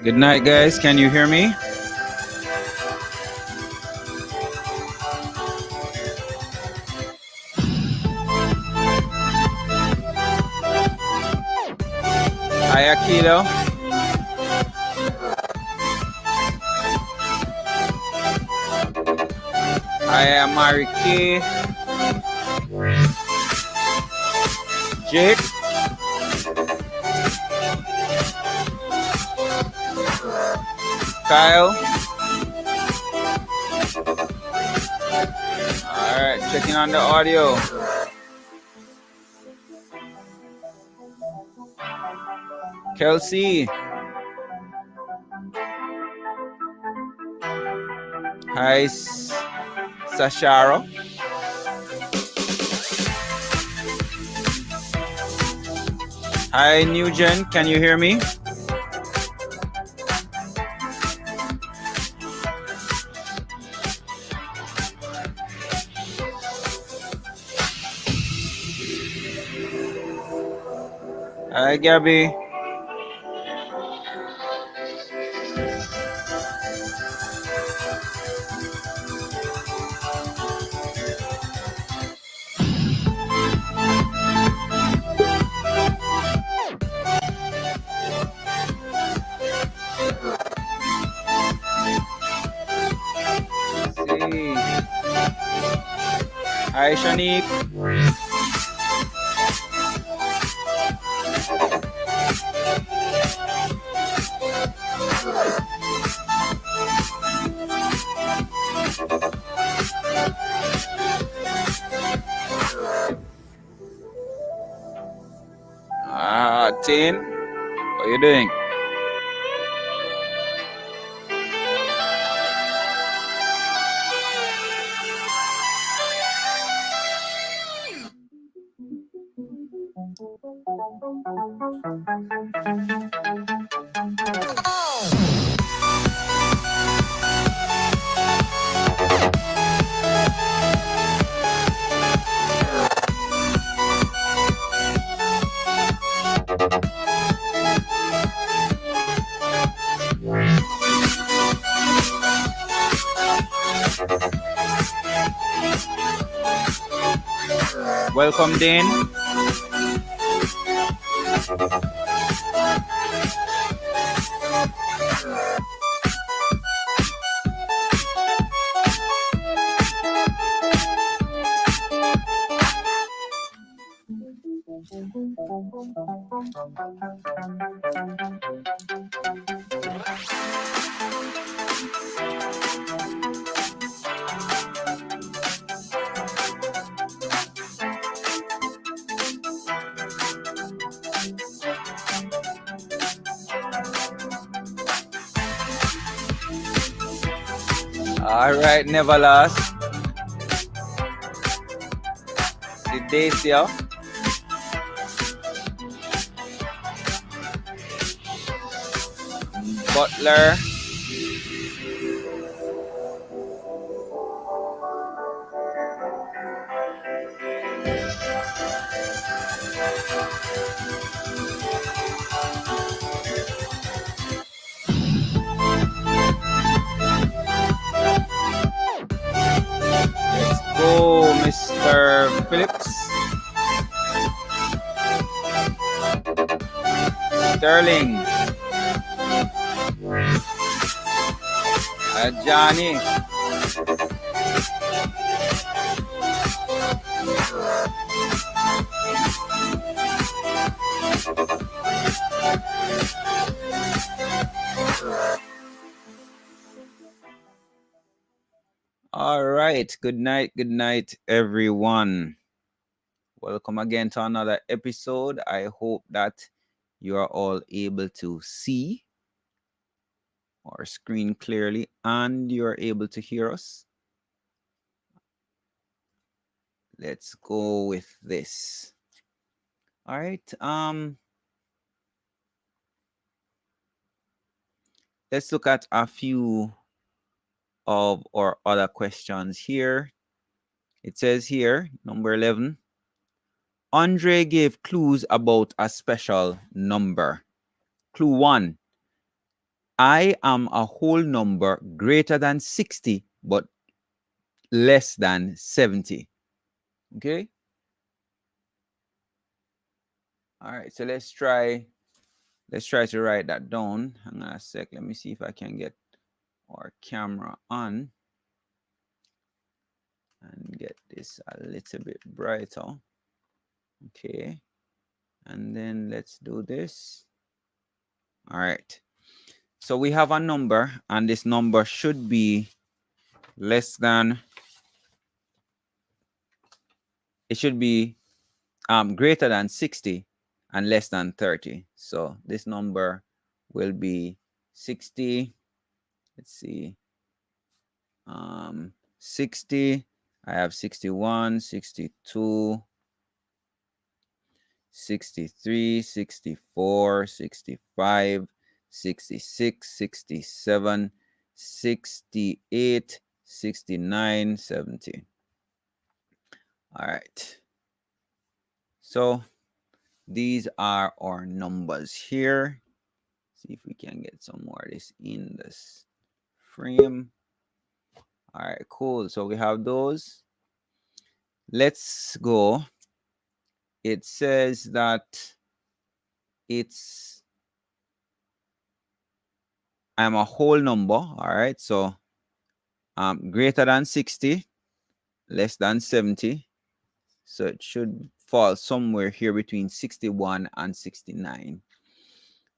Good night, guys. Can you hear me? Hi, Akilo. Hi, Mariki. Jake. Kyle. All right, checking on the audio. Kelsey. Hi, Sasharo. Hi, Nugent. Can you hear me? Hi, Gabby. See. Hi, Shanique. Tin. What are you doing? Welcome, Dean. All right, never lost. Sidacia. Butler. Let's go, Mr. Phillips. Sterling. Johnny. All right. Good night, everyone. Welcome again to another episode. I hope that you are all able to see our screen clearly and you're able to hear us. Let's go with this. All right. Let's look at a few of our other questions here. It says here, number 11, Andre gave clues about a special number. Clue 1, I am a whole number greater than 60, but less than 70. Okay. All right. So let's try to write that down. Hang on a sec. Let me see if I can get our camera on and get this a little bit brighter. Okay. And then let's do this. All right. So we have a number, and this number should be less than, it should be greater than 60 and less than 30. So this number will be 60. Let's see. 60. I have 61, 62, 63, 64, 65, 66, 67, 68, 69, 70. All right. So these are our numbers here. See if we can get some more of this in this frame. All right, cool. So we have those. Let's go. It says that I'm a whole number. All right. So greater than 60, less than 70. So it should fall somewhere here between 61 and 69.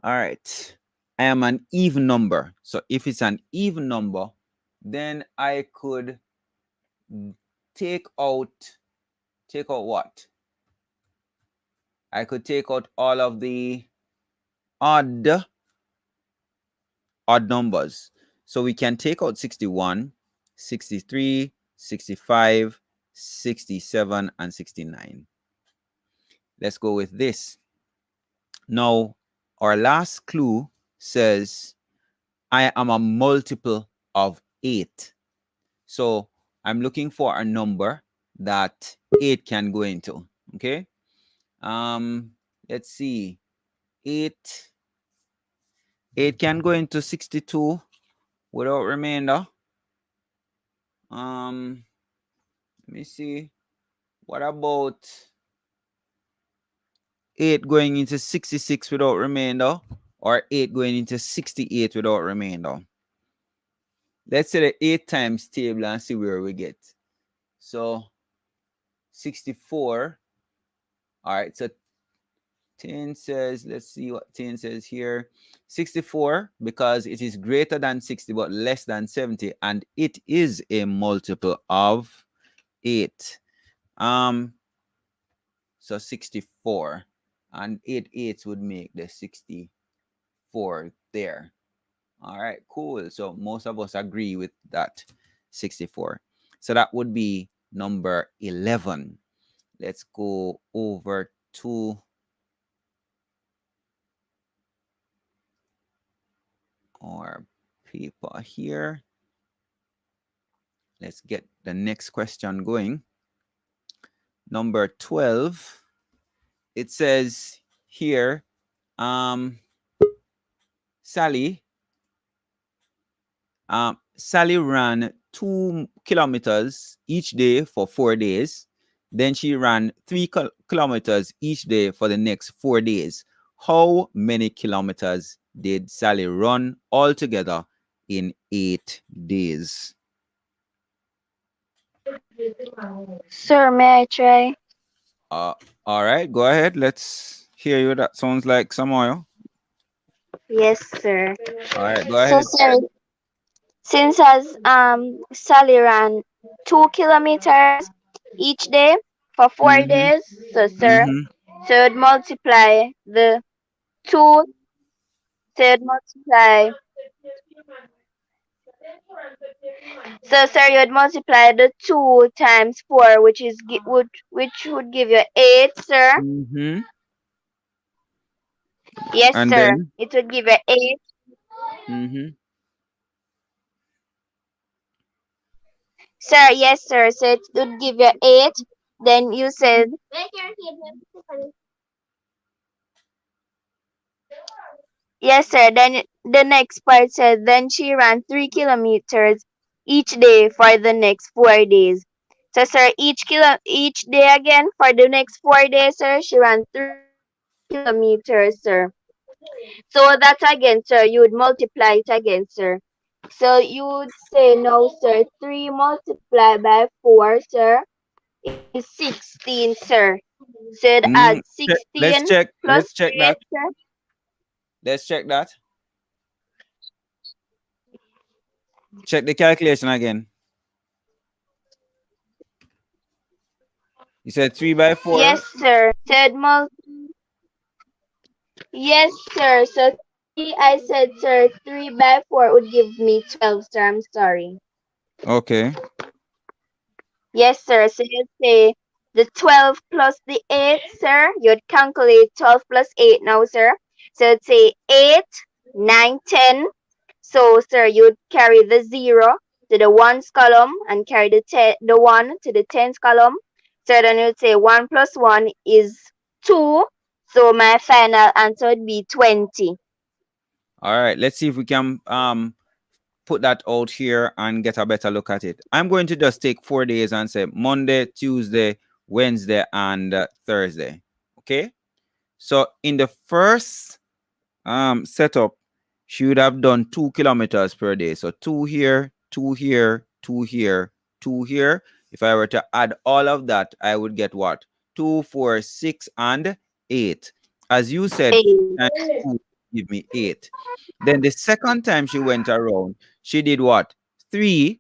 All right. I am an even number. So if it's an even number, then I could take out what? I could take out all of the odd numbers. So we can take out 61, 63, 65, 67, and 69. Let's go with this. Now, our last clue says I am a multiple of 8. So I'm looking for a number that 8 can go into. Okay. Let's see. 8 can go into 62 without remainder. Let me see. What about 8 going into 66 without remainder, or 8 going into 68 without remainder? Let's say the 8 times table and see where we get. So 64. All right, so 10 says, let's see what 10 says here. 64, because it is greater than 60 but less than 70, and it is a multiple of 8. So 64, and 8 eighths would make the 64 there. All right, cool. So most of us agree with that 64. So that would be number 11. Let's go over to our paper here. Let's get the next question going. Number 12. It says here, Sally ran 2 kilometers each day for 4 days. Then she ran 3 kilometers each day for the next 4 days. How many kilometers did Sally run altogether in 8 days? Sir, may I try? All right, go ahead. Let's hear you. That sounds like some oil. Yes, sir. All right, go So, ahead. sir, since as Sally ran 2 kilometers each day for four Mm-hmm. days, so sir, Mm-hmm. so you'd multiply the two, so you'd multiply, so sir, you'd multiply the 2 times 4, which would give you 8, sir. Mm-hmm. Yes, And sir. then. It would give you 8. Mm-hmm. Sir, yes, sir. So it would give you 8. Then you said Yes, sir. Then the next part said, then she ran 3 kilometers each day for the next 4 days. So, sir, each day again for the next 4 days, sir, she ran 3 kilometers, sir. So that again, sir, you would multiply it again, sir. So you would say no, sir. 3 multiplied by 4, sir, is 16, sir. So it adds Mm, let's 16 check. plus Let's check 8, that. sir. Let's check that. Check the calculation again. You said 3 by 4. Yes, sir. Yes, sir. So I said, sir, 3 by 4 would give me 12, sir. I'm sorry. Okay. Yes, sir. So you'd say the 12 plus the 8, sir. You'd calculate 12 plus 8 now, sir. So you'd say 8, 9, 10. So, sir, you'd carry the 0 to the ones column and carry the 1 to the tens column. So then you'd say 1 plus 1 is 2. So my final answer would be 20. All right. Let's see if we can put that out here and get a better look at it. I'm going to just take 4 days and say Monday, Tuesday, Wednesday, and Thursday. Okay. So in the first setup, she would have done 2 kilometers per day. So two here, two here, two here, two here. If I were to add all of that, I would get what? 2, 4, 6, and 8. As you said, 4 8. times 2 give me 8. Then the second time she went around, she did what? 3,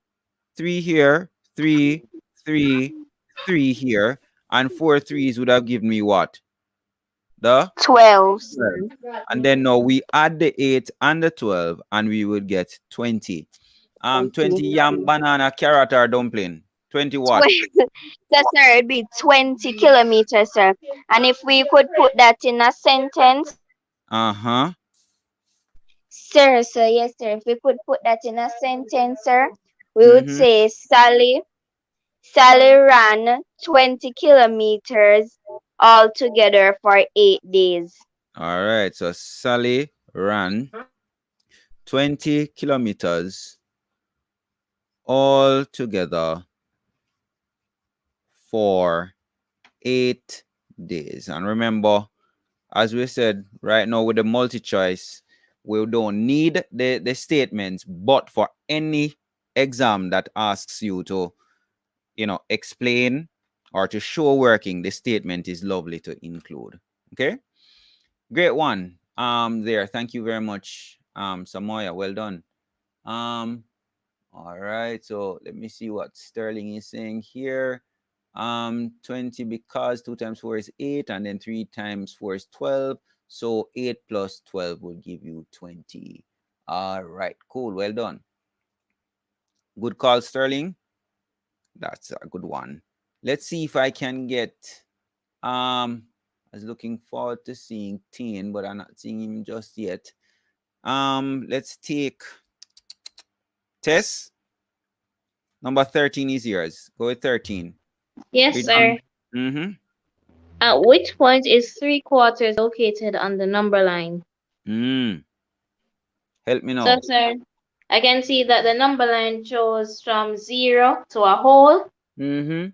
3 here, 3, 3, 3 here, and 4 threes would have given me what? The 12, 12. sir. And then now we add the 8 and the 12, and we would get 20. 20 20. yam, banana, carrot, or dumpling. 20 what? So, sir, it'd be 20 kilometers, sir. And if we could put that in a sentence, Uh-huh. sir, yes, sir. If we could put that in a sentence, sir, we would Mm-hmm. say Sally ran 20 kilometers altogether for 8 days. All right. So Sally ran 20 kilometers all together for 8 days. And remember, as we said, right now with the multi-choice, we don't need the statements, but for any exam that asks you to, explain or to show working, the statement is lovely to include. Okay, great one. There, thank you very much, Samoya. Well done. Um, all right, so let me see what Sterling is saying here. 20 because 2 times 4 is 8, and then 3 times 4 is 12. So 8 plus 12 will give you 20. All right, cool. Well done. Good call, Sterling. That's a good one. Let's see if I can get I was looking forward to seeing Teen, but I'm not seeing him just yet. Let's take Tess. Number 13 is yours. Go with 13. Yes, Read on. sir. Mm-hmm. At which point is 3/4 located on the number line? Help me So, now. sir, I can see that the number line shows from 0 to a whole, Mm-hmm.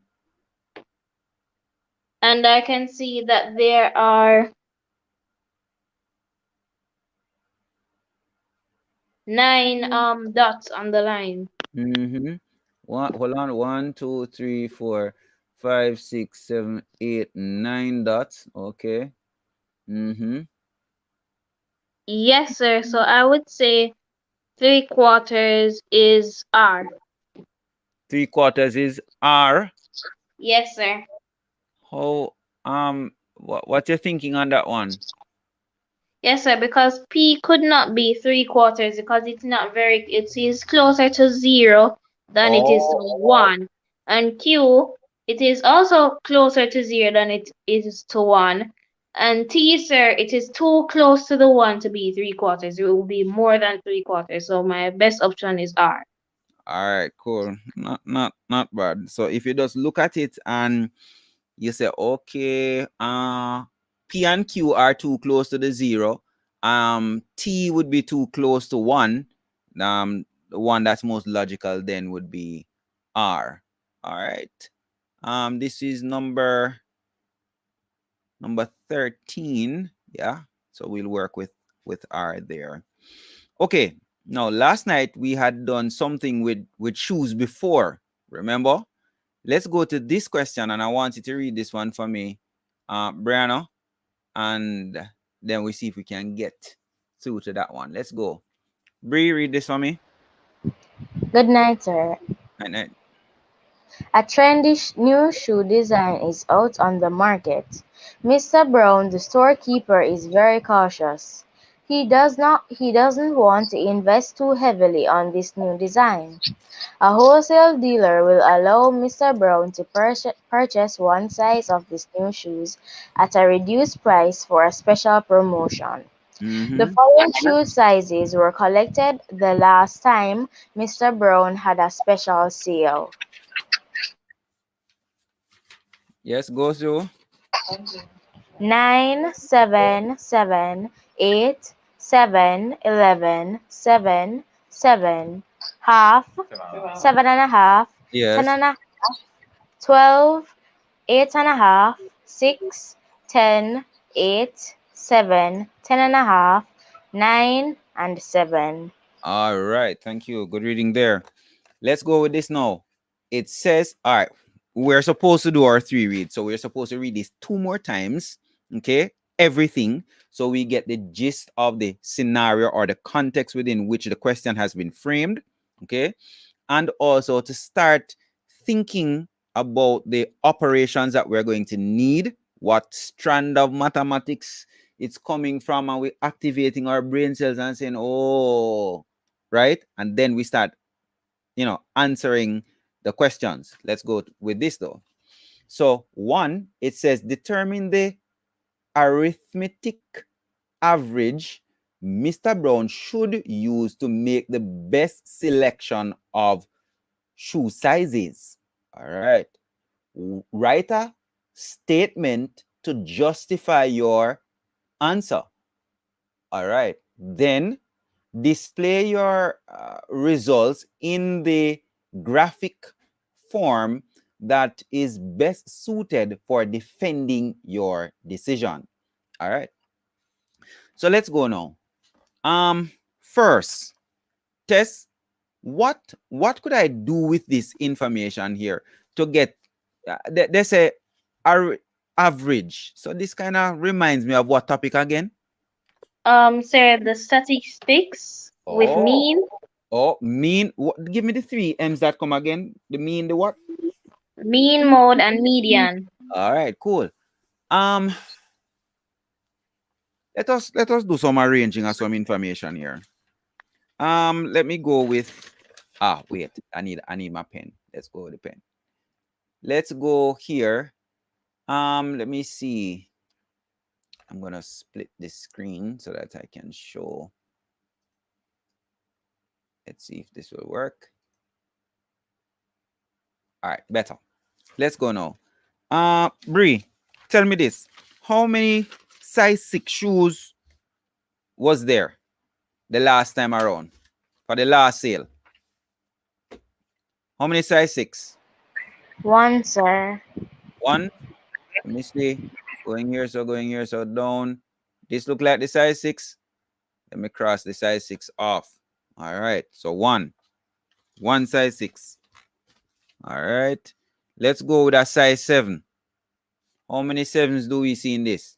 and I can see that there are 9 dots on the line. Mm-hmm. Hold on. 1, 2, 3, 4, 5, 6, 7, 8, 9 dots. Okay. Mm-hmm. Yes, sir. So I would say 3/4 is R. 3/4 is R. Yes, sir. How what you're thinking on that one? Yes, sir, because P could not be 3/4 because it's not very, it is closer to 0 than it is to Oh. 1. And Q, it is also closer to 0 than it is to 1. And T, sir, it is too close to the 1 to be 3/4. It will be more than 3/4. So my best option is R. All right, cool. Not bad. So if you just look at it and you say, okay, P and Q are too close to the 0, T would be too close to 1. The one that's most logical then would be R. All right. This is number 13. Yeah. So we'll work with R there. Okay. Now, last night we had done something with shoes before. Remember? Let's go to this question, and I want you to read this one for me, Brianna, and then we see if we can get through to that one. Let's go. Bree, read this for me. Good night, sir. Night, night. A trendy new shoe design is out on the market. Mr. Brown, the storekeeper, is very cautious. He doesn't want to invest too heavily on this new design. A wholesale dealer will allow Mr. Brown to purchase one size of these new shoes at a reduced price for a special promotion. The Mm-hmm. following shoe sizes were collected the last time Mr. Brown had a special sale. Yes, go through. 9, 7, 7, 8, 7, 11, 7, 7, half, 7 and a half, 10 Yes. and a 12, 8 and a half, 6, 10, 8, 7, 10 and a half, 9, and 7. All right. Thank you. Good reading there. Let's go with this now. It says, all right, we're supposed to do our 3 reads. So we're supposed to read this 2 more times. Okay. Everything. So we get the gist of the scenario or the context within which the question has been framed. Okay. And also to start thinking about the operations that we're going to need, what strand of mathematics it's coming from, and we're activating our brain cells and saying, oh, right? And then we start, answering the questions. Let's go with this though. So 1, it says determine the arithmetic average Mr. Brown should use to make the best selection of shoe sizes. All right. Write a statement to justify your answer. All right. Then display your results in the graphic form that is best suited for defending your decision. All right. So let's go now. First, test what could I do with this information here to get they say average. So this kind of reminds me of what topic again? Sir, the statistics with Oh, mean, mean. Give me the 3 M's that come again. The mean, the what? mean, mode, and median. All right, cool. Um, let us do some arranging of some information here. Let me go with wait, I need my pen. Let's go with the pen. Let's go here. Let me see. I'm gonna split this screen so that I can show. Let's see if this will work. All right, better. Let's go now. Bree, tell me this. How many size 6 shoes was there the last time around for the last sale? How many size 6? 1, sir. 1. Let me see. Going here, so down. This look like the size 6. Let me cross the size 6 off. All right. So 1. 1 size 6. All right. Let's go with a size 7. How many 7s do we see in this?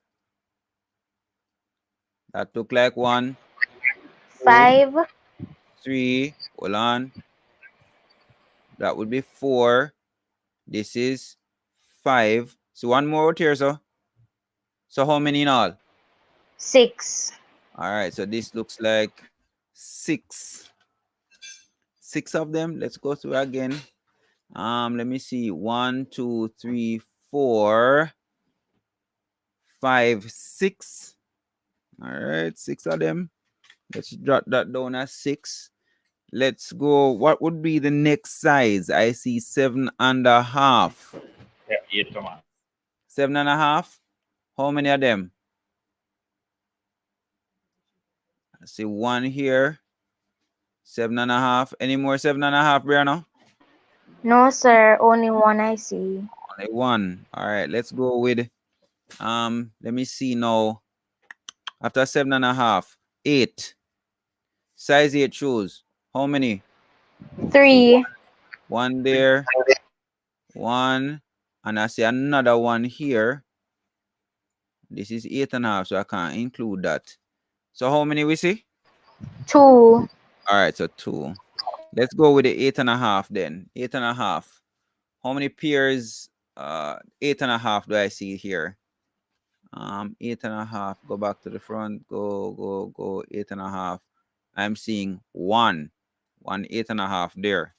That look like 1, 2, 5, 3. Hold on. That would be 4. This is 5. So one more out here, so. So how many in all? 6. All right. So this looks like 6. 6 of them. Let's go through again. Let me see. 1, 2, 3, 4, 5, 6. All right, 6 of them. Let's drop that down as 6. Let's go. What would be the next size? I see 7.5. Yeah, 8 Thomas. 7.5. How many of them? see 1 here. 7.5. Any more 7.5, Brianna? No, sir. Only one I see. Only 1. All right, let's go with let me see now. After 7.5, 8. Size 8 shoes. How many? See 1. 3. 1 there. 1. And I see another one here. This is 8.5, so I can't include that. So how many we see? 2. All right, so 2. Let's go with the 8.5 then. 8.5. How many pairs? 8.5 do I see here? 8.5. Go back to the front. Go. 8.5. I'm seeing 1. 8.5 there.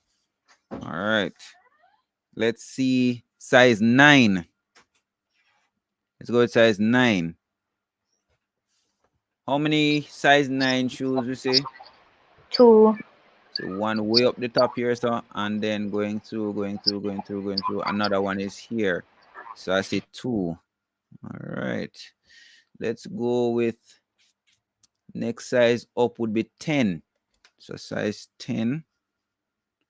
All right. Let's see size 9. Let's go with size 9. How many size 9 shoes we see? 2. So 1 way up the top here, so, and then going through. Another one is here. So I see 2. All right. Let's go with next size up would be 10. So size 10.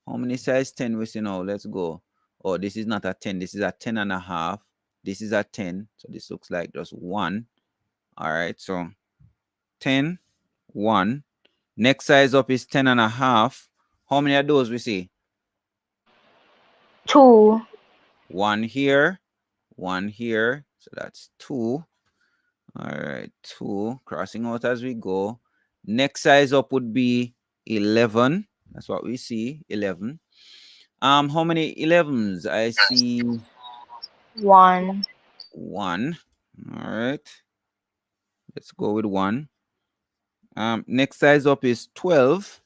How many size 10 we see now? Let's go. Oh, this is not a 10. This is a 10.5. This is a 10. So this looks like just 1. All right. So 10, 1. Next size up is 10.5. How many of those we see? 2. 1 here. 1 here. So that's 2. All right. 2. Crossing out as we go. Next size up would be 11. That's what we see. 11. How many 11s? I see 1. 1. All right. Let's go with 1. Next size up is 12.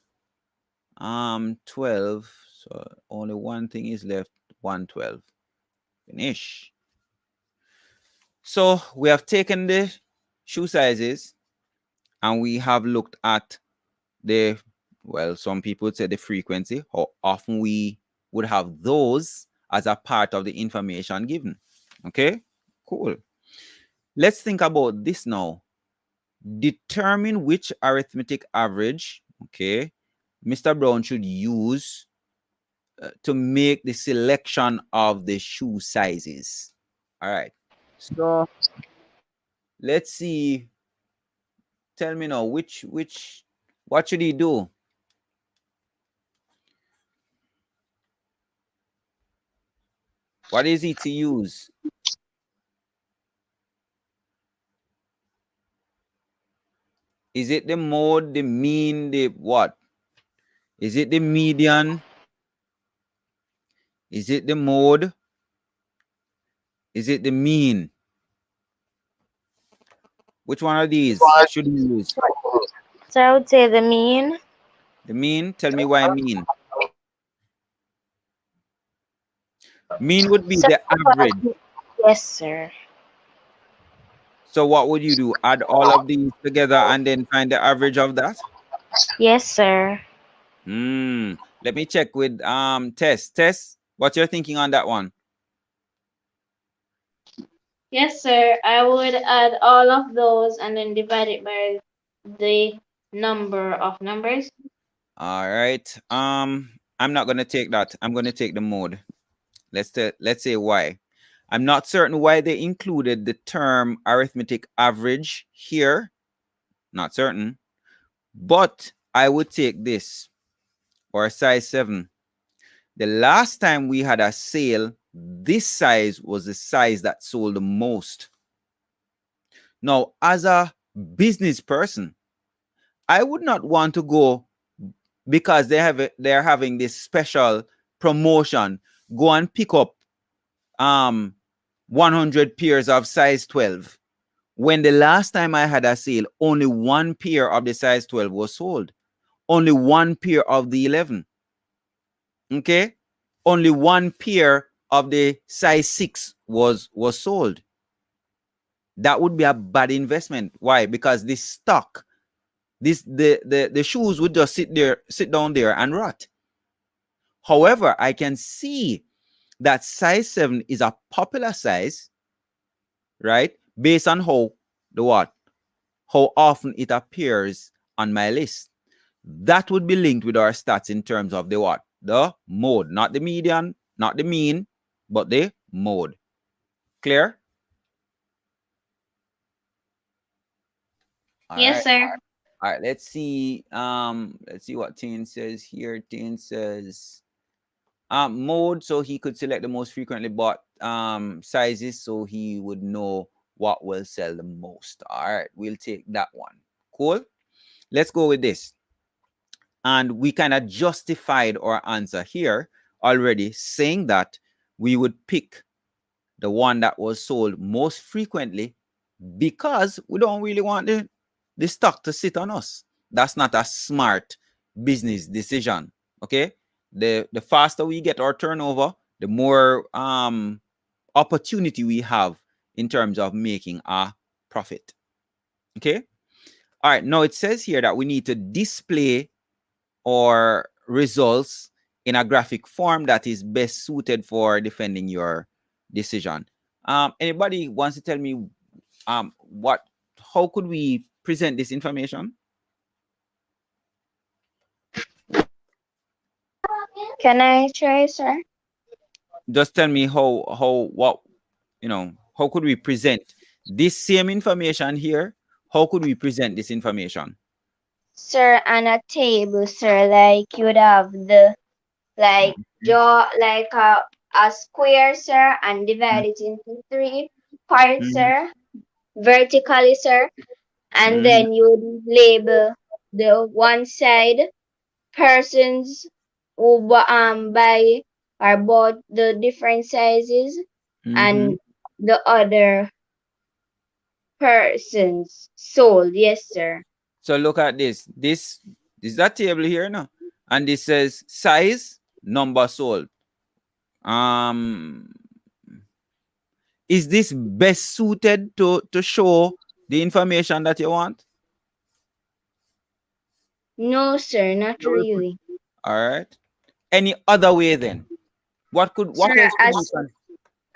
12. So only one thing is left. 112. Finish. So we have taken the shoe sizes and we have looked at the, well, some people would say the frequency, how often we would have those as a part of the information given. Okay, cool. Let's think about this now. Determine which arithmetic average, okay, Mr. Brown should use to make the selection of the shoe sizes. All right. So let's see. Tell me now, what should he do? What is it to use? Is it the mode, the mean, the what? Is it the median? Is it the mode? Is it the mean? Which one of these should you use? So I would say the mean. The mean? Tell me why mean. Mean would be So, the average. yes, sir. So what would you do? Add all of these together and then find the average of that? Yes, sir. Let me check with Tess. Tess, what you're thinking on that one? Yes, sir. I would add all of those and then divide it by the number of numbers. All right. I'm not gonna take that. I'm gonna take the mode. Let's say why. I'm not certain why they included the term arithmetic average here. Not certain. But I would take this or size 7. The last time we had a sale, this size was the size that sold the most. Now, as a business person, I would not want to go because they're having this special promotion. Go and pick up 100 pairs of size 12. When the last time I had a sale, only 1 pair of the size 12 was sold. Only 1 pair of the 11. Okay? Only 1 pair of the size 6 was sold. That would be a bad investment. Why? Because this stock, the shoes would just sit down there and rot. However, I can see that size 7 is a popular size, right? Based on how often it appears on my list. That would be linked with our stats in terms of the what? The mode, not the median, not the mean, but the mode. Clear? All Yes, right. sir. All right. Let's see what Tin says here. Tin says mode, so he could select the most frequently bought sizes so he would know what will sell the most. All right, we'll take that one. Cool. Let's go with this. And we kind of justified our answer here already, saying that we would pick the one that was sold most frequently because we don't really want the stock to sit on us. That's not a smart business decision. Okay. The faster we get our turnover, the more opportunity we have in terms of making a profit. Okay. All right. Now it says here that we need to display our results in a graphic form that is best suited for defending your decision. Anybody wants to tell me what how could we present this information? Can I try, sir? Just tell me what how could we present this same information here? How could we present this information? Sir, on a table, sir, like you would have the like draw like a square, sir, and divide it into three parts, Mm-hmm. sir, vertically, sir, and Mm-hmm. then you would label the one side persons who buy or bought the different sizes, Mm-hmm. and the other persons sold. Yes, sir. So look at this. This is that table here now, and this says size, number sold. Um, is this best suited to show the information that you want? No, sir, not So we put- really. All right. Any other way then? What Sir, else could we can?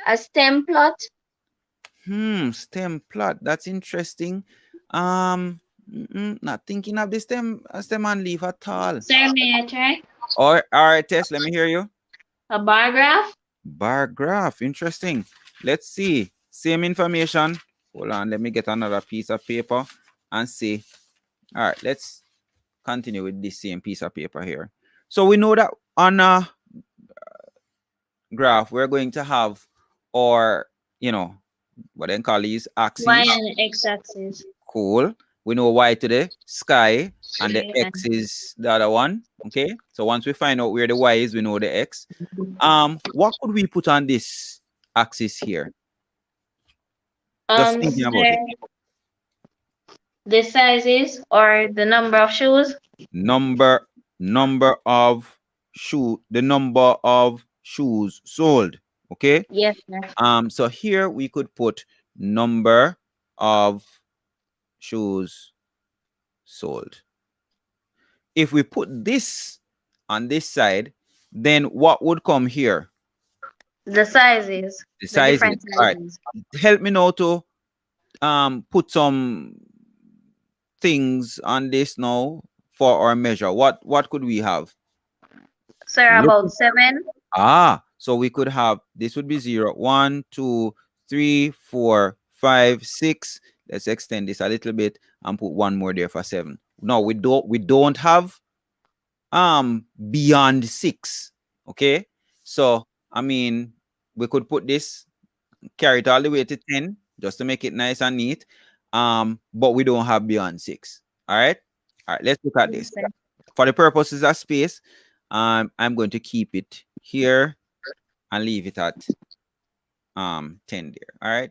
a stem plot. Stem plot. That's interesting. Not thinking of the stem and leaf at all. Sir, may I try? All right, Tess, let me hear you. A bar graph? Bar graph, interesting. Let's see. Same information. Hold on, let me get another piece of paper and see. All right, let's continue with this same piece of paper here. So we know that on a graph, we're going to have our, what they call these Y axes. and X axis. Cool. We know y to the sky and the Yeah. x is the other one. Okay. So once we find out where the y is, we know the x. What could we put on this axis here? Just thinking about it. Sir, the sizes or the number of shoes? Number of the number of shoes sold. Okay. Yes, sir. So here we could put number of shoes sold. If we put this on this side, then what would come here? The sizes, The the sizes. different All right. sizes. Help me now to put some things on this now for our measure. What could we have? Sir, Look. about 7. So we could have this would be 0, 1, 2, 3, 4, 5, 6. Let's extend this a little bit and put one more there for 7. No, we don't have beyond 6. Okay, so I mean we could put this, carry it all the way to 10 just to make it nice and neat, but we don't have beyond 6. All right, let's look at Yes, this sir. for the purposes of space. I'm going to keep it here and leave it at 10 there. All right,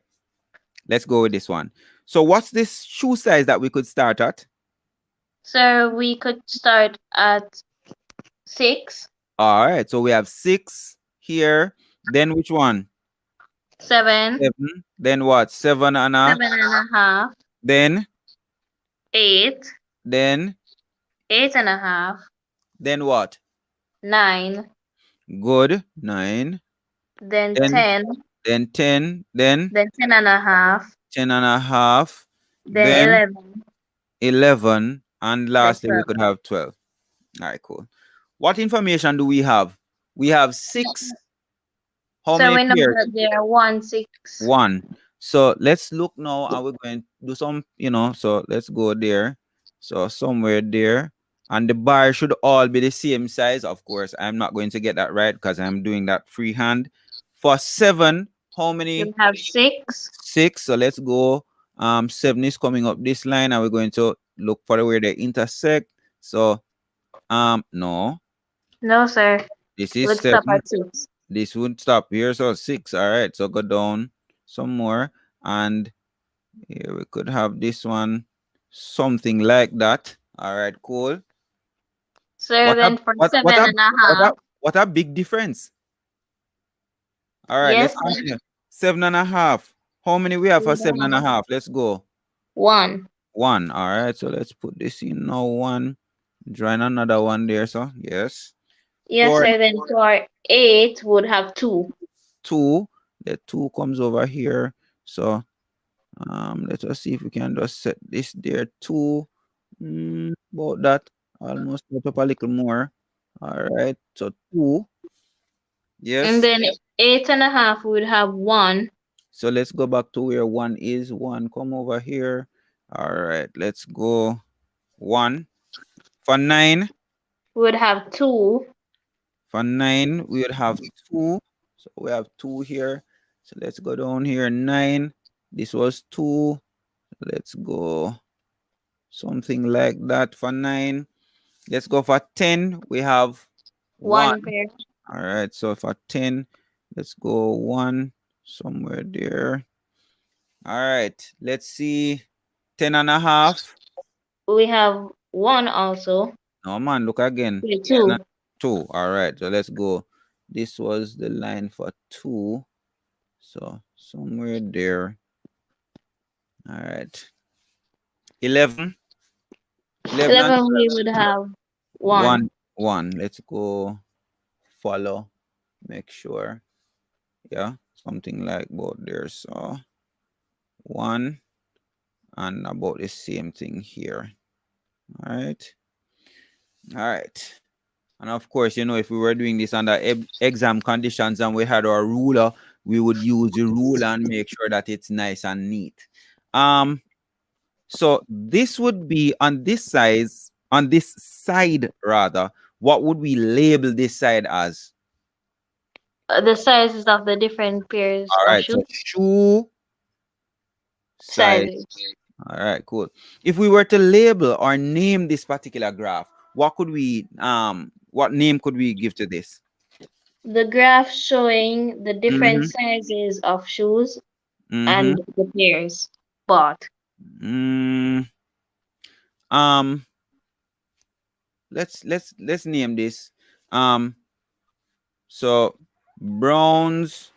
let's go with this one. So what's this shoe size that we could start at? Sir, we could start at 6, All right, so we have 6 here. Then which one? 7, 7. Then what? 7 and a. 7.5, Then 8, then 8.5, then what? 9, Good. 9. then Then 10, 10. Then then 10.5, 10 and a half. then Then 11, 11 And No lastly, we could problem. have 12. All right, cool. What information do we have? We have 6. How So many we know pairs? that there are 1, 6. 1. So let's look now and we're going to do some, so let's go there. So somewhere there. And the bar should all be the same size. Of course, I'm not going to get that right because I'm doing that freehand. For 7, how We many? have 6. 6. So let's go. 7 is coming up this line and we're going to look for where they intersect. So no, No, sir. this is We'll stop 7. at 6. This would stop here. So 6. All right. So go down some more. And here we could have this one. Something like that. All right, cool. So What a then for what what seven a and a what a half, what a big difference. All right, let's yes, continue. 7.5. How many we have we for would seven and a have half? Let's go. 1. 1. All right, so let's put this in now. 1. Join another one there. So yes. Yes, 4, sir. Then for 8 would have 2. 2. The 2 comes over here. So let us see if we can just set this there. 2. About that. Almost put up a little more. All right. So 2. And Yes. then 8.5 would have 1. So let's go back to where 1 is. 1, come over here. All right. Let's go 1. For 9. Would have 2. For 9, we would have 2. So we have 2 here. So let's go down here. 9. This was 2. Let's go something like that for 9. Let's go for 10. We have 1. 1 pair. All right. So for 10, let's go 1 somewhere there. All right. Let's see. 10.5. We have 1 also. No, man. Look again. Okay, 10 2. and 2. All right. So let's go. This was the line for 2. So somewhere there. All right. 11. 11 and 11 we would have 1. 1. 1. Let's go follow. Make sure. Yeah. Something like about there. So 1 and about the same thing here. All right. All right. And of course, if we were doing this under exam conditions and we had our ruler, we would use the ruler and make sure that it's nice and neat. So this would be on this side rather. What would we label this side as? The sizes of the different pairs All of right, so shoes. shoe size. Sizes. All right, cool. If we were to label or name this particular graph, what name could we give to this? The graph showing the different Mm-hmm. sizes of shoes Mm-hmm. and the pairs bought. Mm, let's name this. So bronze,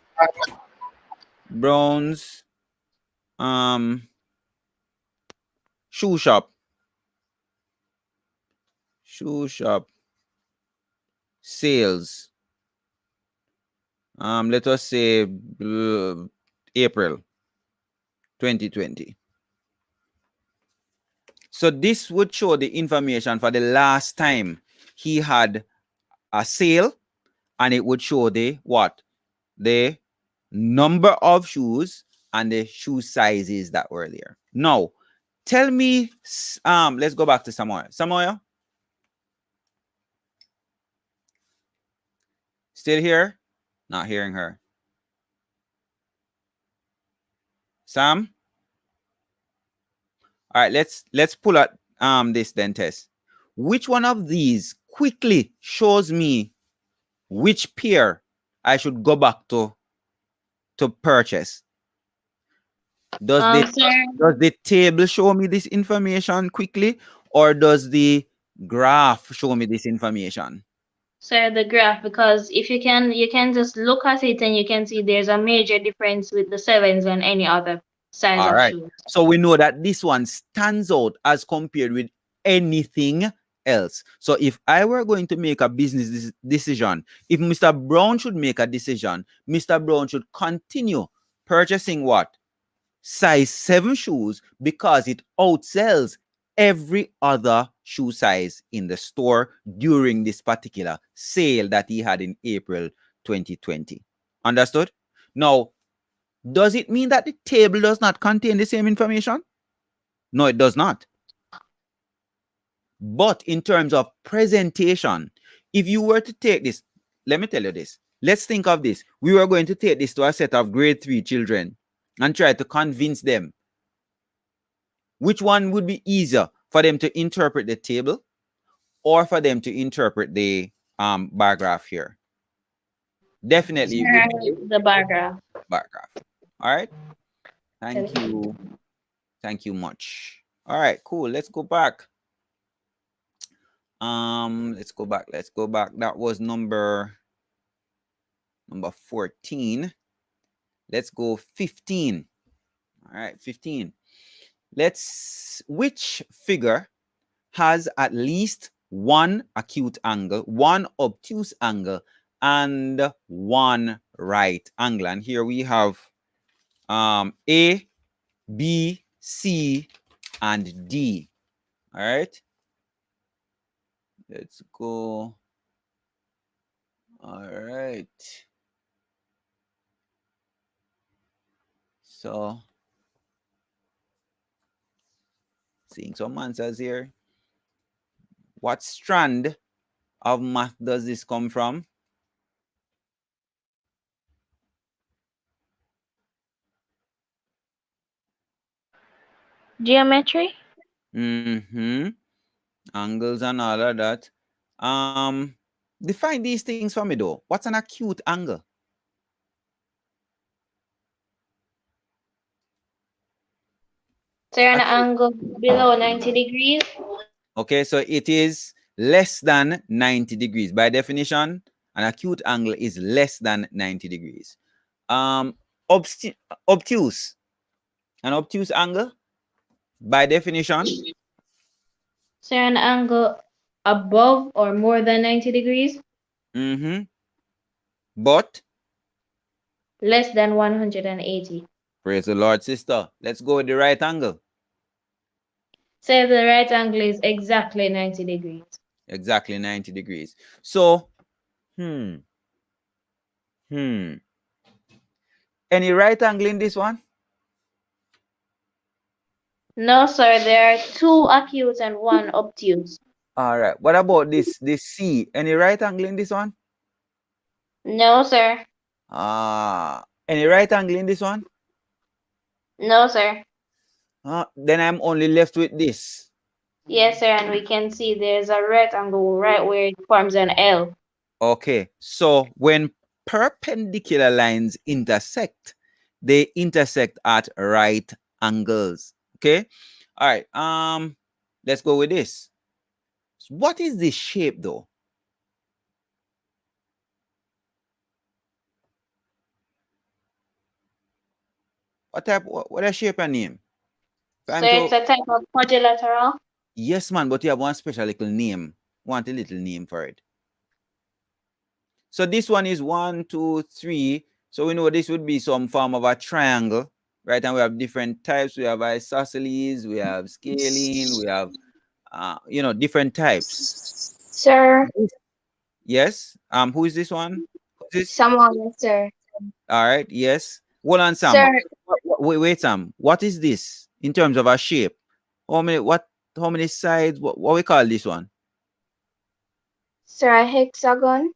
um, shoe shop, sales. Let us say April 2020. So this would show the information for the last time he had a sale, and it would show the number of shoes and the shoe sizes that were there. Now, tell me, let's go back to Samoya. Samoya, still here? Not hearing her. Sam? All right, let's pull out this then test. Which one of these quickly shows me which pair I should go back to purchase? Does Sir, the table show me this information quickly, or does the graph show me this information? sir, the graph, because if you can just look at it and you can see there's a major difference with the sevens and any other size All of right. shoes. So we know that this one stands out as compared with anything else. So if I were going to make a business decision, if Mr. Brown should make a decision, Mr. Brown should continue purchasing what? Size 7 shoes, because it outsells every other shoe size in the store during this particular sale that he had in April 2020. Understood? Now, does it mean that the table does not contain the same information? No, it does not. But in terms of presentation, if you were to take this, let me tell you this. Let's think of this. We were going to take this to a set of grade 3 children and try to convince them which one would be easier for them to interpret the table or for them to interpret the bar graph here. Definitely it would be The bar graph. bar graph. All right. Thank you. Thank you much. All right, cool. Let's go back. Let's go back. Let's go back. That was number 14. Let's go 15. All right, 15. Which figure has at least one acute angle, one obtuse angle, and one right angle? And here we have A, B, C, and D. All right. Let's go. All right. So, seeing some answers here. What strand of math does this come from? Geometry? Mm-hmm. Angles and all of that. Define these things for me though. What's an acute angle? Sir, an angle below 90 degrees. Okay, so it is less than 90 degrees. By definition, an acute angle is less than 90 degrees. Obtuse. An obtuse angle, by definition? Sir, an angle above or more than 90 degrees. Mm-hmm. But? Less than 180. Praise the Lord, sister. Let's go with the right angle. Say the right angle is exactly 90 degrees. Exactly 90 degrees. So, any right angle in this one? No, sir, there are two acute and one obtuse. All right. What about this C? Any right angle in this one? No, sir. Any right angle in this one? No, sir. Then I'm only left with this. Yes, sir, and we can see there's a right angle right where it forms an L. Okay. So when perpendicular lines intersect, they intersect at right angles. Okay. All right. Let's go with this. What is this shape though? What a shape and name? So it's a type of quadrilateral? Yes, man, but you have one special little name. Want a little name for it. So this one is 1, 2, 3. So we know this would be some form of a triangle, right? And we have different types. We have isosceles, we have scalene, we have, different types. Sir, Yes. Who is this one? Who's this? someone, sir. All right. Yes. Hold on, Sam. Sir, Wait, Sam. What is this in terms of a shape? How many sides? What we call this one? sir, a hexagon.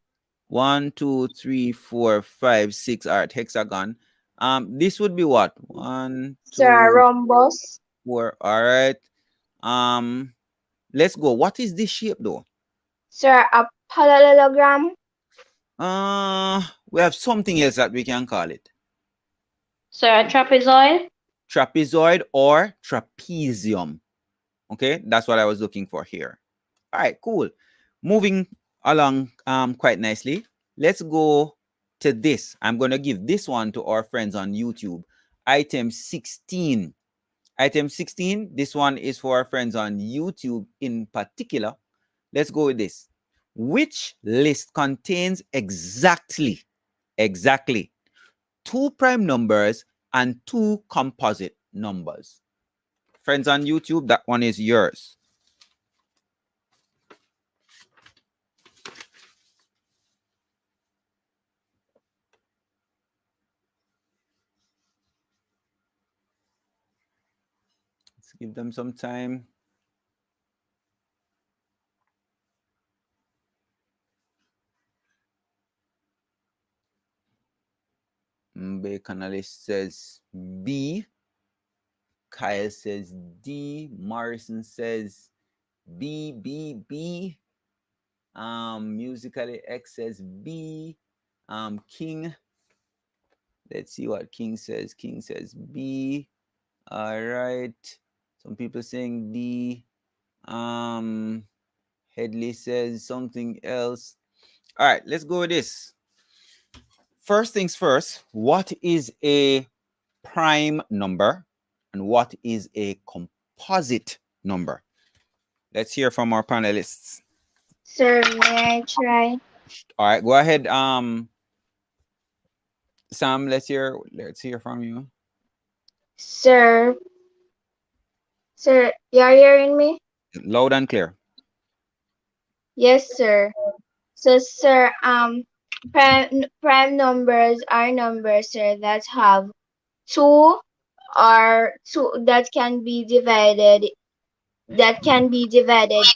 1, 2, 3, 4, 5, 6. All right, hexagon. This would be what? 1, 2, Sir, a rhombus. 4. All right. Let's go. What is this shape though? Sir, a parallelogram. We have something else that we can call it. Sir, a trapezoid? Trapezoid or trapezium. Okay, that's what I was looking for here. All right, cool. Moving along quite nicely. Let's go to this. I'm going to give this one to our friends on YouTube. Item 16. Item 16, this one is for our friends on YouTube in particular. Let's go with this. Which list contains exactly 2 prime numbers and 2 composite numbers? Friends on YouTube, that one is yours. Give them some time. Baconalist says B. Kyle says D. Morrison says B, B, B. Musically X says B. King. Let's see what King says. King says B. All right. Some people saying D. Headley says something else. All right, let's go with this. First things first, what is a prime number and what is a composite number? Let's hear from our panelists. Sir, may I try? All right, go ahead. Sam, let's hear from you. Sir, sir, you are hearing me? Loud and clear. Yes, sir. So, sir, prime numbers are numbers, sir, that have two or two that can be divided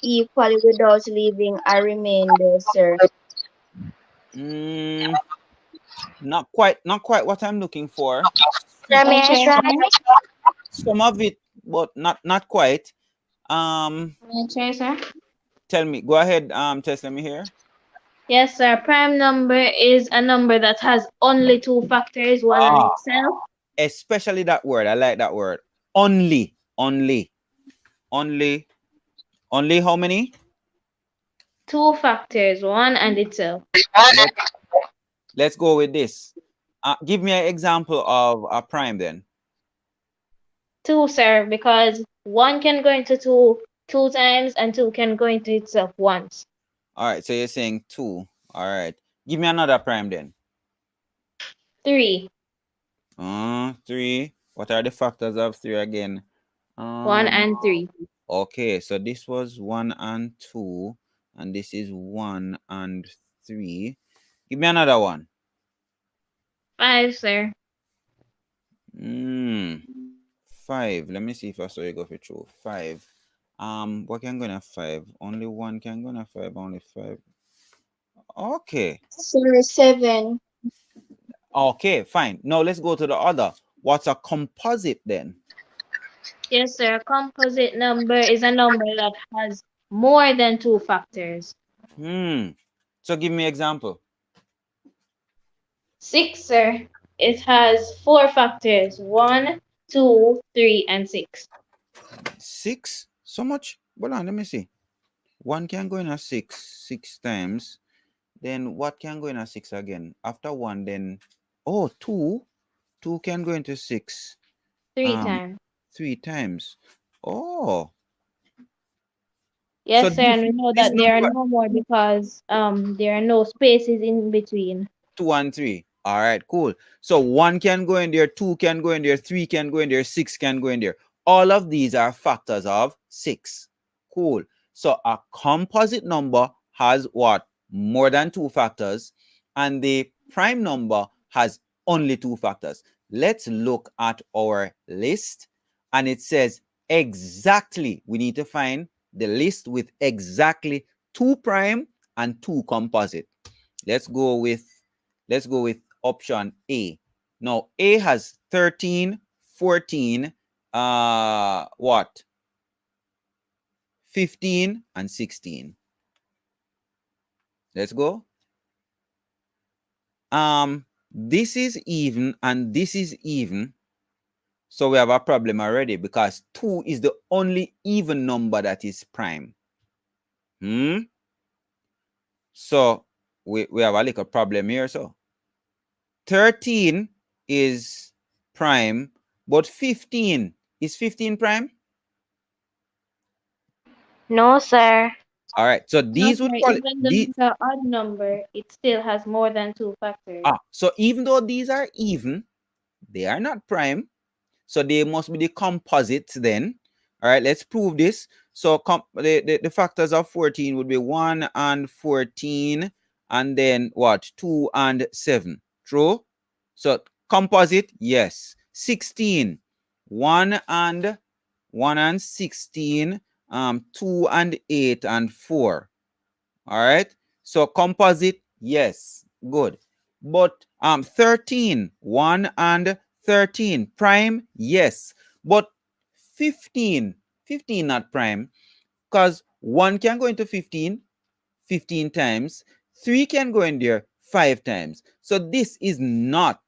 equally without leaving a remainder, sir. Mm, not quite what I'm looking for. Sir, May may I I try, try? sir? Some of it, but not quite. Um, May I try, sir? Tell me. Go ahead. Tess, let me hear. Yes, sir. Prime number is a number that has only two factors, one and Ah, itself. especially that word. I like that word. Only, only, only, only. How many? Two factors, one and itself. Let Let's go with this. Give me an example of a prime then. Two, sir, because one can go into two times and two can go into itself once. All right. So you're saying two. All right. Give me another prime then. Three, Three. What are the factors of three again? one Um. and three. Okay. So this was 1 and 2, and this is 1 and 3. Give me another one. Five, sir. Hmm. 5. Let me see if I saw you go for true. 5. What can go in a 5? Only one can go in a 5. Only 5. Okay. Sir, 7. Okay, fine. Now let's go to the other. What's a composite then? Yes, sir. A composite number is a number that has more than two factors. So give me example. Six, sir. It has four factors. One, two, three, and six. 6? So much? Hold on, let me see. One can go in a 6 times. Then what can go in a 6 again? After one, then two. Two can go into 6. Three Um, times. 3 times. Oh, so Yes, sir. And we know this that there are number no more because there are no spaces in between. 2 and 3. All right, cool. So one can go in there, two can go in there, three can go in there, six can go in there. All of these are factors of 6. Cool. So a composite number has what? More than two factors, and the prime number has only two factors. Let's look at our list, and it says exactly, we need to find the list with exactly two prime and two composite. Let's go with option A. Now A has 13, 14, what? 15 and 16. Let's go. This is even and this is even. So we have a problem already because 2 is the only even number that is prime. So we have a little problem here. So 13 is prime, but 15 is 15 prime? No, sir. All right. So No, these would sir. call it Even though it's an odd number, it still has more than two factors. so even though these are even, they are not prime. So they must be the composites then. All right, let's prove this. So the factors of 14 would be 1 and 14, and then what? 2 and 7. True? So composite, yes. 16, 1 and 1 and 16, 2 and 8 and 4. All right. So composite, yes, good. But 13, 1 and 13, prime, yes. But 15, 15 not prime, because 1 can go into 15, 15 times. 3 can go in there 5 times. So this is not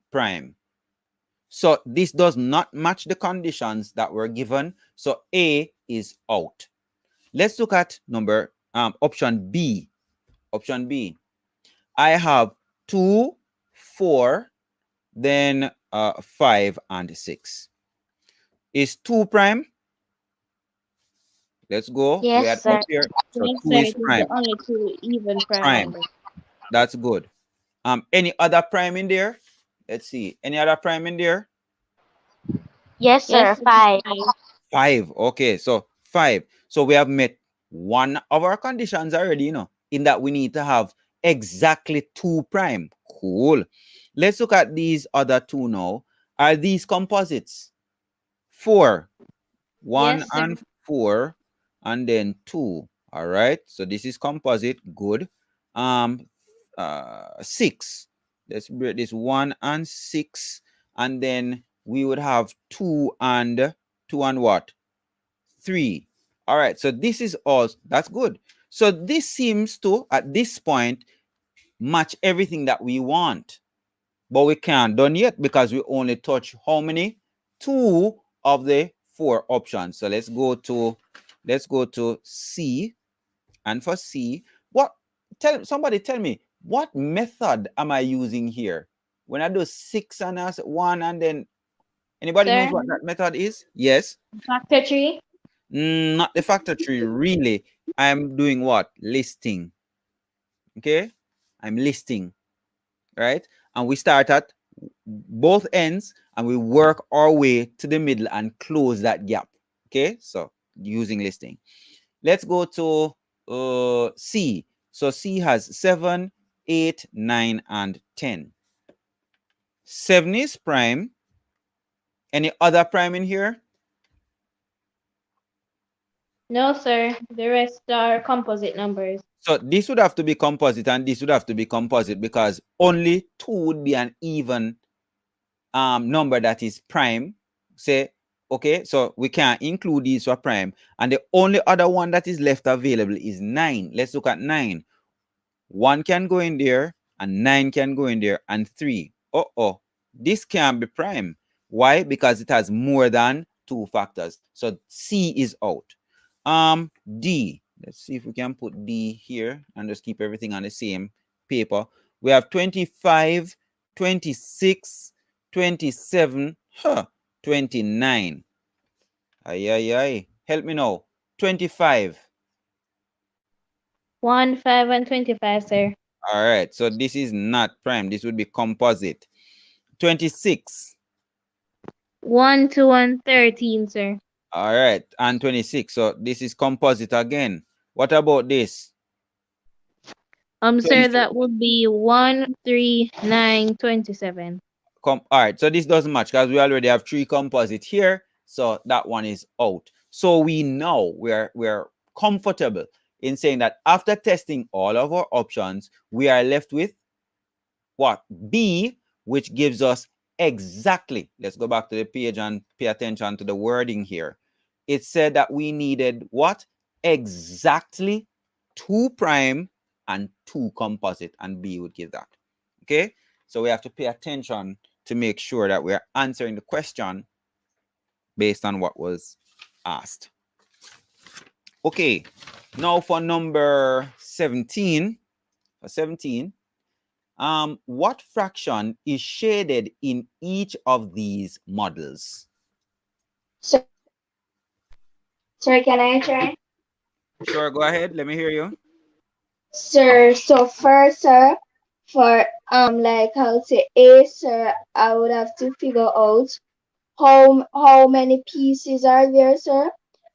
prime. So this does not match the conditions that were given. So A is out. Let's look at option B. Option B. I have 2, 4, then 5 and 6. Is 2 prime? Let's go. We Yes, had sir. up here. So Yes, 2 sir. is It is the prime. only two even prime Prime. numbers. That's good. Any other prime in there? Let's see. Any other prime in there? Yes, Yes, sir. it is 5. 5. 5. Okay, so 5. So we have met one of our conditions already, in that we need to have exactly 2 prime. Cool. Let's look at these other 2 now. Are these composites? 4. 1 Yes, sir. and 4, and then 2. All right. So this is composite. Good. 6. Let's break this 1 and 6, and then we would have 2 and what? 3. All right. So this is all. That's good. So this seems to, at this point, match everything that we want. But we can't done yet because we only touch how many? 2 of the 4 options. So let's go to C. And for C, somebody tell me, what method am I using here? When I do 6 and 1, and then anybody knows Sir, what that method is? Yes. factor tree. Not the factor tree, really. I'm doing what? Listing. Okay. I'm listing, right? And we start at both ends and we work our way to the middle and close that gap. Okay, so using listing. Let's go to C. So C has 7, 8, 9, and 10. 7 is prime. Any other prime in here? No, sir. The rest are composite numbers. So this would have to be composite and this would have to be composite because only 2 would be an even number that is prime. Say, okay, so we can't include these for prime. And the only other one that is left available is 9. Let's look at 9. 1 can go in there, and 9 can go in there, and 3. This can't be prime. Why? Because it has more than 2 factors. So C is out. D. Let's see if we can put D here and just keep everything on the same paper. We have 25, 26, 27, 29. Ay. Help me now. 25. 1, 5, and 25, sir. All right. So this is not prime. This would be composite. 26. 1, 2, and 13, sir. All right. And 26. So this is composite again. What about this? Sir, 26. that would be 1, 3, 9, 27. All right. So this doesn't match because we already have 3 composite here. So that one is out. So we know we're comfortable in saying that after testing all of our options, we are left with what? B, which gives us exactly. Let's go back to the page and pay attention to the wording here. It said that we needed what? Exactly 2 prime and 2 composite, and B would give that. Okay, so we have to pay attention to make sure that we're answering the question based on what was asked. Okay, now for number 17. For 17, what fraction is shaded in each of these models? So, sir, can I try? Sure, go ahead. Let me hear you. Sir, so first, sir, for like how to say A, sir, I would have to figure out how many pieces are there, sir.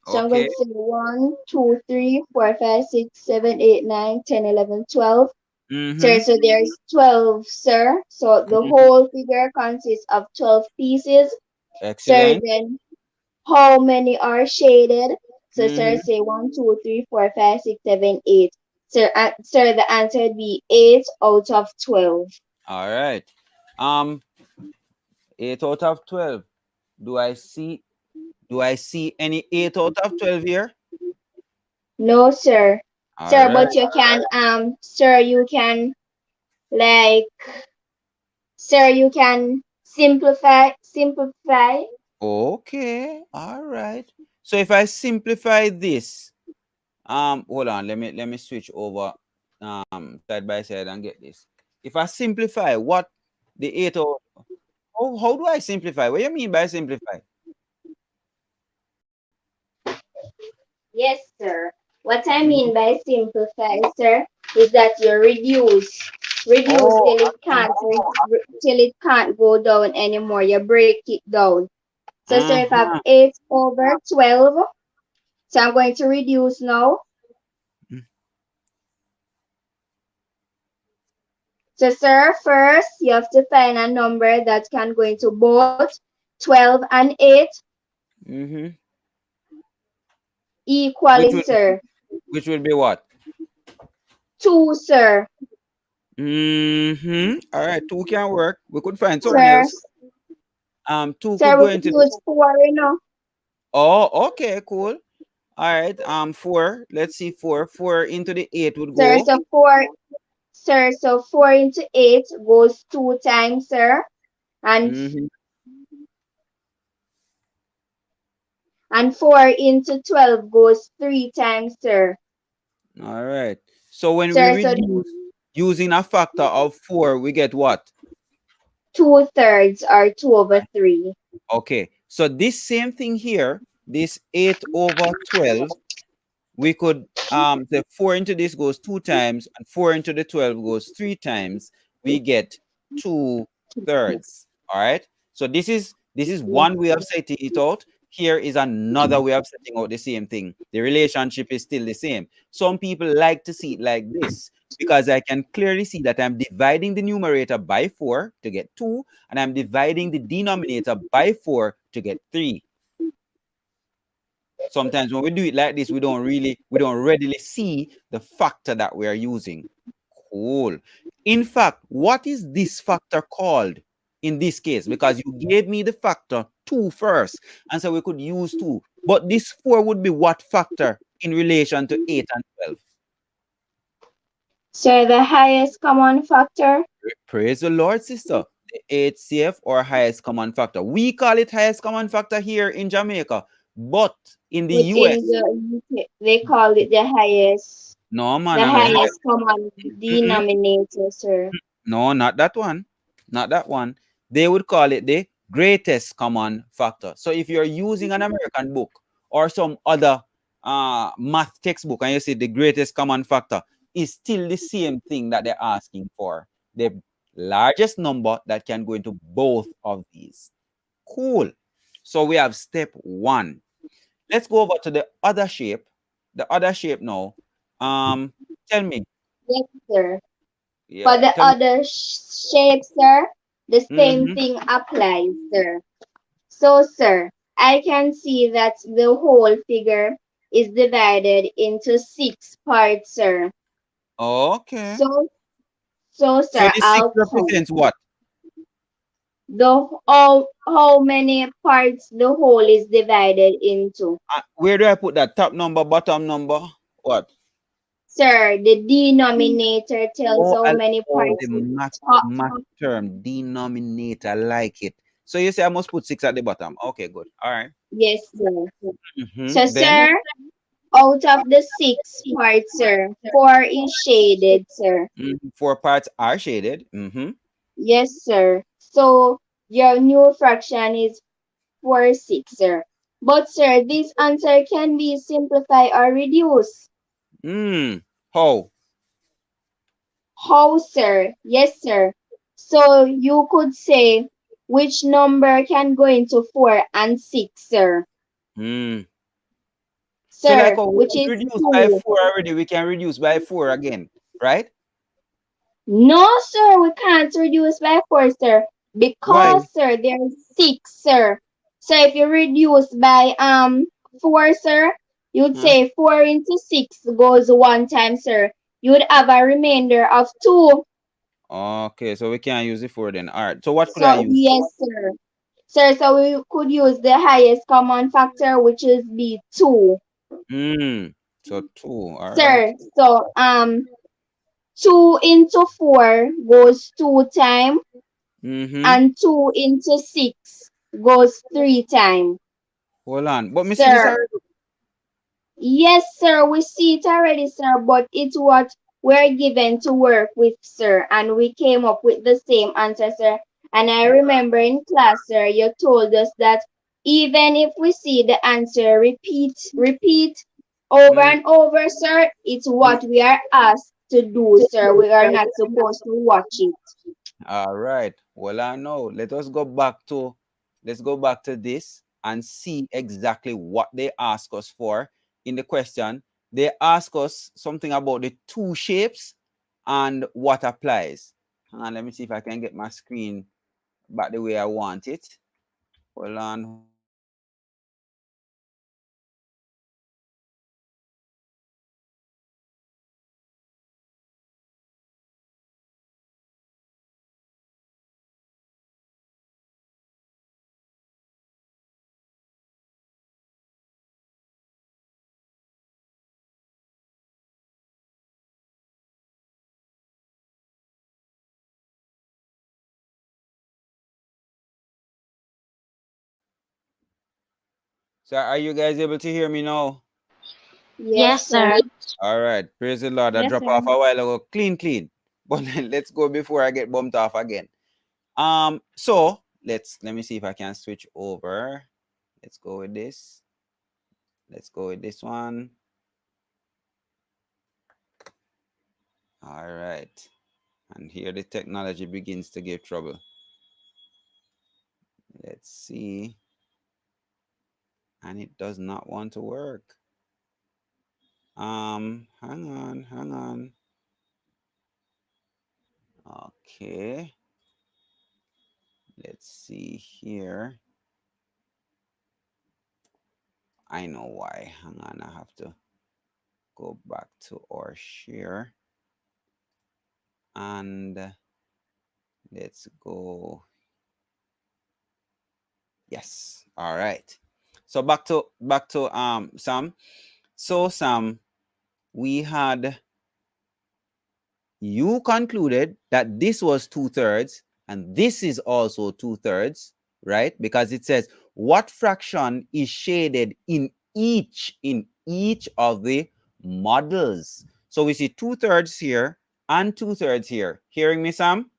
So I'm going Okay. to say 1, 2, 3, 4, 5, 6, 7, 8, 9, 10, 11, 12. Sir, Mm-hmm. so there's 12, sir. So the whole figure consists of 12 pieces. Sir, Excellent. then how many are shaded? So sir Mm-hmm. say 1, 2, 3, 4, 5, 6, 7, 8. Sir, the answer would be 8 out of 12. All right. Um, 8 out of 12. Do I see? Do I see any 8 out of 12 here? No, sir. All Sir, right. but you can sir, you can like sir, you can simplify. Okay. All right. So if I simplify this, hold on. Let me switch over side by side and get this. If I simplify what the eight or how do I simplify? What do you mean by simplify? Yes, sir. What I Mhm. mean by simplify, sir, is that you reduce Oh, till it can't go down anymore. You break it down. So, sir, if I have uh-huh. 8/12, so I'm going to reduce now. So, sir, first you have to find a number that can go into both 12 and 8 Mm-hmm. equally, Which will sir. which will be what? 2, sir. Mm-hmm. All right, two can work. We could find something Sir, else. Two could sir, go we could into the use 4. oh, okay, cool. All right, four. Let's see, four into the eight would Sir, go. so 4, sir, so 4 into 8 goes 2 times, sir. And Mm-hmm. and 4 into 12 goes 3 times, sir. All right. So when we Sir, so reduce using a factor of four, we get what? 2/3 are 2/3. Okay. So this same thing here, this 8/12, we could the 4 into this goes two times, and 4 into the 12 goes three times. We get 2/3. All right. So this is Yes. one way of setting it out. Here is another way of setting out the same thing. The relationship is still the same. Some people like to see it like this because I can clearly see that I'm dividing the numerator by 4 to get 2, and I'm dividing the denominator by 4 to get 3. Sometimes when we do it like this, we don't readily see the factor that we are using. Cool. In fact, what is this factor called in this case? Because you gave me the factor 2 first, and so we could use 2. But this 4 would be what factor in relation to 8 and 12? Sir, the highest common factor Praise the Lord, sister. The HCF, or highest common factor. We call it highest common factor here in Jamaica, but in the within US, the UK, they call it no man, the I mean, highest common denominator, sir. no, not that one. Not that one. They would call it the greatest common factor. So if you're using an American book or some other math textbook and you see the greatest common factor, is still the same thing that they're asking for. The largest number that can go into both of these. Cool. So we have step one. Let's go over to the other shape. The other shape now. Tell me. Yes, sir. For Yeah, the tell me. other shapes, sir, the same Mm-hmm. thing applies, sir. So, sir, I can see that the whole figure is divided into 6 parts, sir. Okay. So, so, So sir, this six I'll count represents what? how many parts the whole is divided into. Where do I put that? Top number, bottom number? What? Sir, the denominator tells Oh, how many the parts it math term, denominator. I like it. So you say I must put six at the bottom. Okay, good. All right. Yes, sir. So, Then, sir, out of the 6 parts, sir, 4 is shaded, sir. four parts are shaded. Mm-hmm. Yes, sir. So your new fraction is 4/6, sir. But, sir, this answer can be simplified or reduced. How? How, sir? Yes, sir. So you could say which number can go into 4 and 6, sir. Hmm. So like Sir, how we which could is reduce by 2. four already, we can reduce by four again, right? No, sir, we can't reduce by 4, sir. Why? Because, sir, there is 6, sir. So if you reduce by 4, sir, you'd Huh? say 4 into 6 goes one time, sir. You would have a remainder of 2. Okay, so we can't use it for then. All right. So what could I So use? yes, sir. Sir, so we could use the highest common factor, which is be 2. Hmm. So two. All right. Sir, so 2 into 4 goes 2 time, Mm-hmm. and 2 into 6 goes 3 time. Hold on. But me see this Sir, already. yes, sir, we see it already, sir, but it's what we're given to work with, sir, and we came up with the same answer, sir. And I remember in class, sir, you told us that even if we see the answer repeat over Mm, and over, sir, it's mm. what we are asked to do, sir. We are not supposed to watch it. All right. Well, I know. Let's go back to this and see exactly what they ask us for in the question. They ask us something about the two shapes and what applies. Hang on, let me see if I can get my screen back the way I want it. Hold on, hold on. So are you guys able to hear me now? Yes, Yes, sir. sir. All right. Praise the Lord. I Yes, dropped off sir. a while ago. Clean, clean. But let's go before I get bumped off again. So let me see if I can switch over. Let's go with this. Let's go with this one. All right. And here the technology begins to give trouble. Let's see. And it does not want to work. Hang on, hang on. Okay. Let's see here. I know why. Hang on, I have to go back to our share and let's go. Yes. All right. So back to Sam. So Sam, we had you concluded that this was 2/3 and this is also 2/3, right? Because it says what fraction is shaded in each of the models. So we see 2/3 here and 2/3 here. Hearing me, Sam?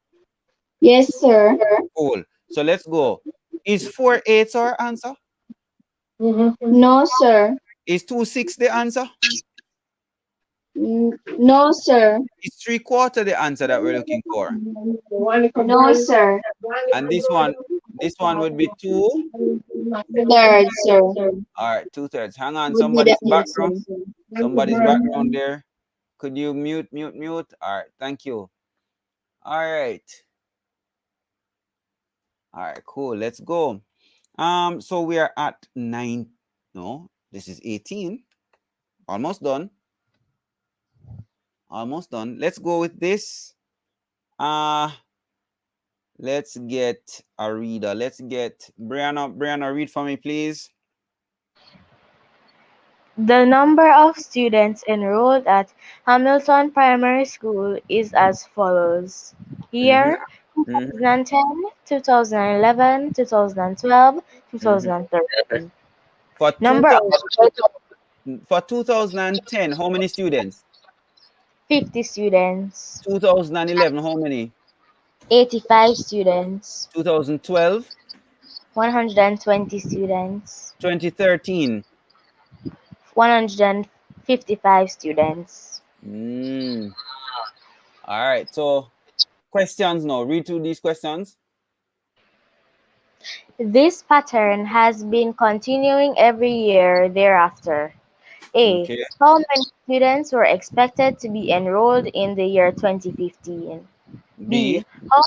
Yes, sir. Cool. So let's go. Is 4/8 our answer? No, sir. Is 2/6 the answer? No, sir. Is 3/4 the answer that we're looking for? No, sir. And this one would be two. Third, sir. All right, 2/3. Hang on, Would be the answer. somebody's background there. Could you mute? All right, thank you. All right, all right, cool. Let's go. So we are at 9. No, this is 18. Almost done. Almost done. Let's go with this. Uh let's get a reader. Let's get Brianna. Brianna, read for me, please. The number of students enrolled at Hamilton Primary School is as follows: Mm-hmm. year Mm-hmm. 2010, 2011, 2012, Mm-hmm. 2013. For Number of 2000, for 2010, how many students? 50 students, 2011, how many? 85 students, 2012, 120 students, 2013. 155 students. Mm. All right. So questions now. Read through these questions. This pattern has been continuing every year thereafter. A. Okay. How many students were expected to be enrolled in the year 2015? B. B. How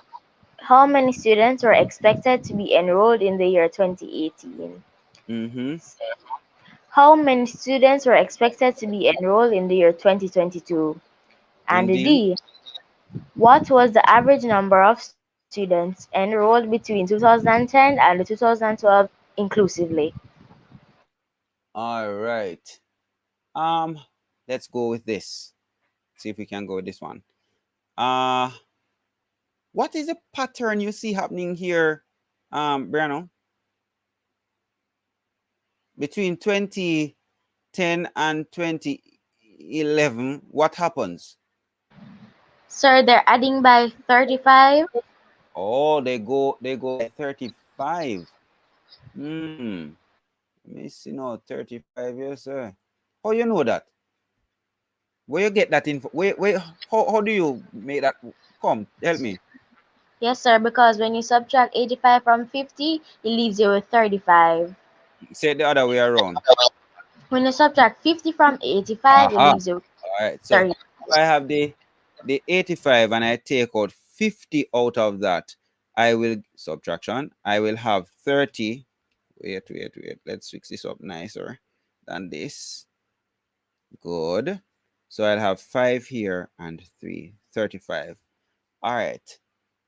How many students were expected to be enrolled in the year 2018? Mm-hmm. How many students were expected to be enrolled in the year 2022? And Indeed. D. What was the average number of students enrolled between 2010 and 2012 inclusively? All right. Um, let's go with this. See if we can go with this one. Uh, what is the pattern you see happening here, Brianna, between 2010 and 2011? What happens? Sir, they're adding by 35. Oh, they go by 35. Hmm. Let me see now, 35 years, sir. How you know that? Where you get that info? Where how do you make that come? Help me. Yes, sir, because when you subtract 85 from 50, it leaves you with 35. Say it the other way around. When you subtract 50 from 85, it Aha. leaves you with All right. So 30. if I have the 85 and I take out 50 out of that, I will subtraction. I will have 30. Wait. Let's fix this up nicer than this. Good. So I'll have 5 here and 3. 35. All right.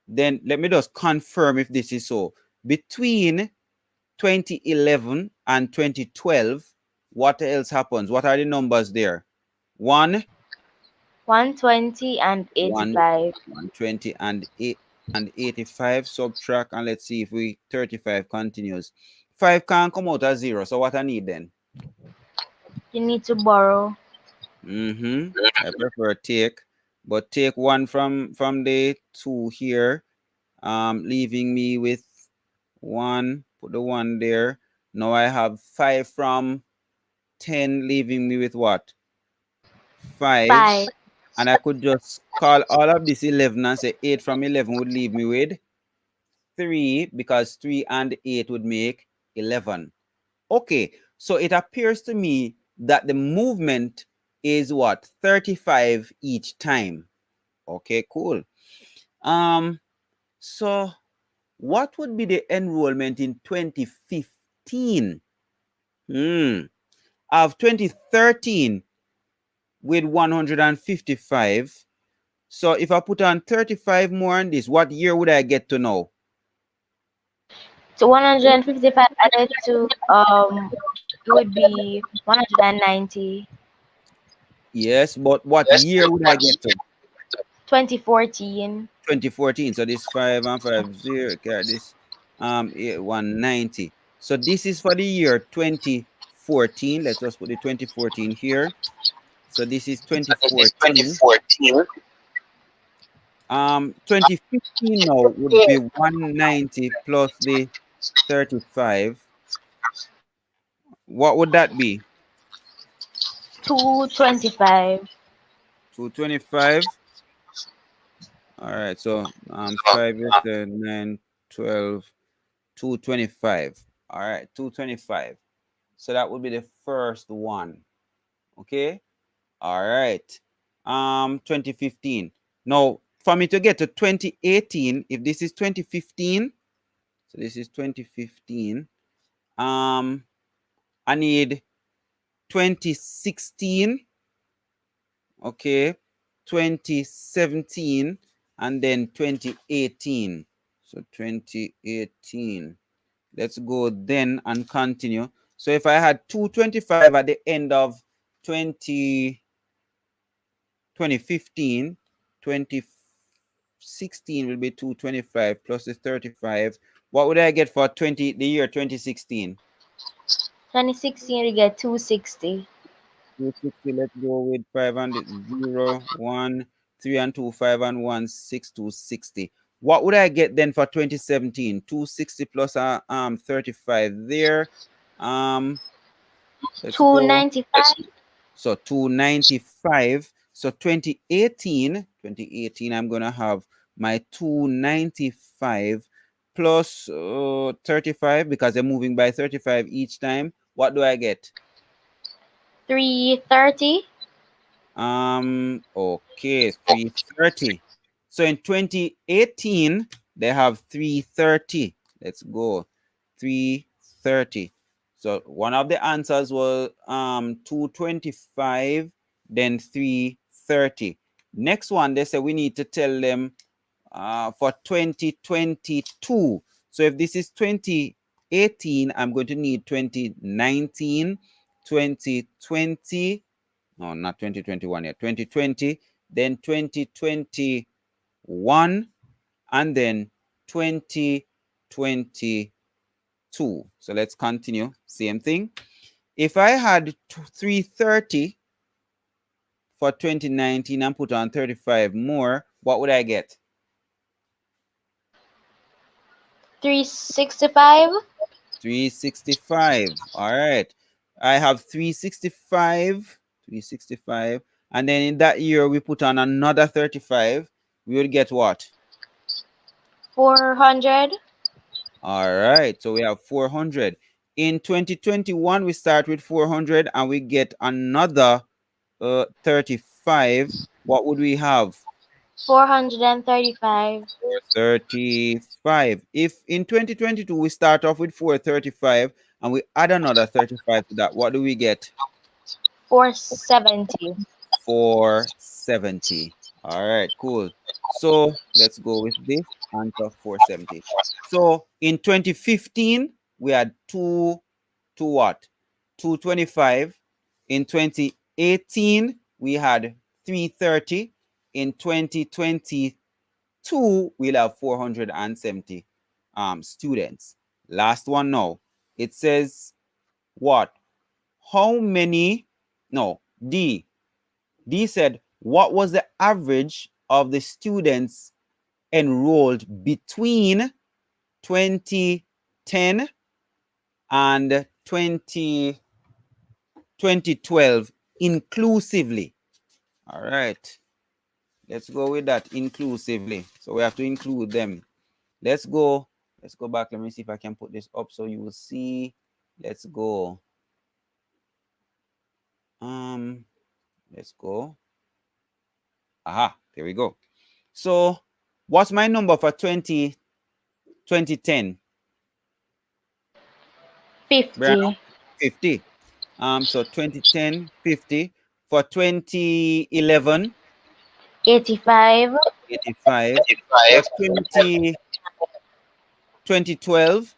Then let me just confirm if this is so. Between 2011 and 2012, what else happens? What are the numbers there? 1, 120 and 1, 85. 120 and 8 and 85. Subtract and let's see if we 35 continues. 5 can't come out as 0. So what I need then? You need to borrow Mm-hmm. I prefer take, but take 1 from the 2 here. Leaving me with 1. Put the 1 there. Now I have 5 from 10, leaving me with what? 5. 5. And I could just call all of this 11 and say 8 from 11 would leave me with 3, because 3 and 8 would make 11. Okay, so it appears to me that the movement is what? 35 each time. Okay, cool. So what would be the enrollment in 2015? Of 2013 with 155. So if I put on 35 more on this, what year would I get to know? So 155 added to it would be 190. Yes, but what year would I get to? 2014. 2014. So this 5 and 5 0. Okay, this 190. So this is for the year 2014. Let's just put the 2014 here. So this is 2014. 2015 now would be 190 plus the 35. What would that be? 225. 225. All right. So 5 is 9, 12, 225. All right, 225. So that would be the first one. Okay. All right. 2015. Now, for me to get to 2018, if this is 2015, so this is 2015. I need 2016, okay, 2017, and then 2018. So 2018. Let's go then and continue. So if I had 225 at the end of 2015, 2016 will be 225 plus the 35. What would I get for the year 2016? 2016 we get 260. 260. Let's go with 500. 0, 1, 3 and 2, 5 and 1, 6, 260. What would I get then for 2017? 260 plus 35 there. Um, let's go. 295. So 295. So 2018, I'm gonna have my 295 plus 35, because they're moving by 35 each time. What do I get? 330. Okay, 330. So in 2018, they have 330. Let's go. 330. So one of the answers was 225, then 330. Next one, they say we need to tell them for 2022. So if this is 2018, I'm going to need 2019, 2020. No, not 2021 yet. 2020, then 2021, and then 2022. So let's continue. Same thing. If I had 330 for 2019 and put on 35 more, what would I get? 365. 365. All right. I have 365. 365. And then in that year, we put on another 35. We would get what? 400. All right. So we have 400. In 2021, we start with 400 and we get another 35. What would we have? 435. 435. If in 2022 we start off with 435 and we add another 35 to that, what do we get? 470. 470. All right, cool. So let's go with this answer 470. So in 2015, we had two what? 225. In 2018, we had 330. In 2022, we'll have 470 students. Last one now. It says what? How many? No, D. D said, what was the average of the students enrolled between 2010 and 2012 inclusively? All right. Let's go with that inclusively. So we have to include them. Let's go. Let's go back. Let me see if I can put this up so you will see. Let's go. Let's go. Aha, there we go. So what's my number for 2010? 50. 50. So 2010, 50. For 2011, 85. 85. For 2012,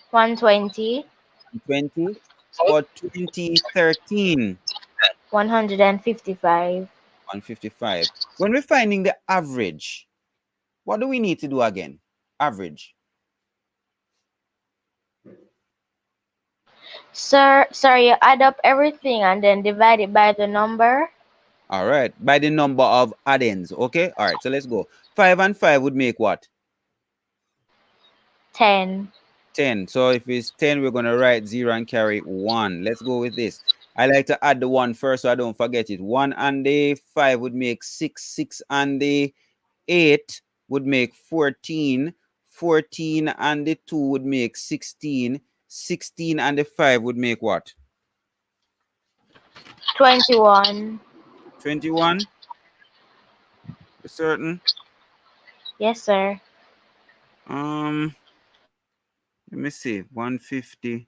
120. 20. For 2013, 155. 155. When we're finding the average, what do we need to do again? Average. Sir, you add up everything and then divide it by the number. All right. By the number of addends. Okay. All right. So let's go. 5 and 5 would make what? 10. 10. So if it's 10, we're going to write 0 and carry 1. Let's go with this. I like to add the 1 first so I don't forget it. 1 and the 5 would make 6. 6 and the 8 would make 14. 14 and the 2 would make 16. 16 and the 5 would make what? 21. 21. For certain. Yes, sir. Let me see. 150.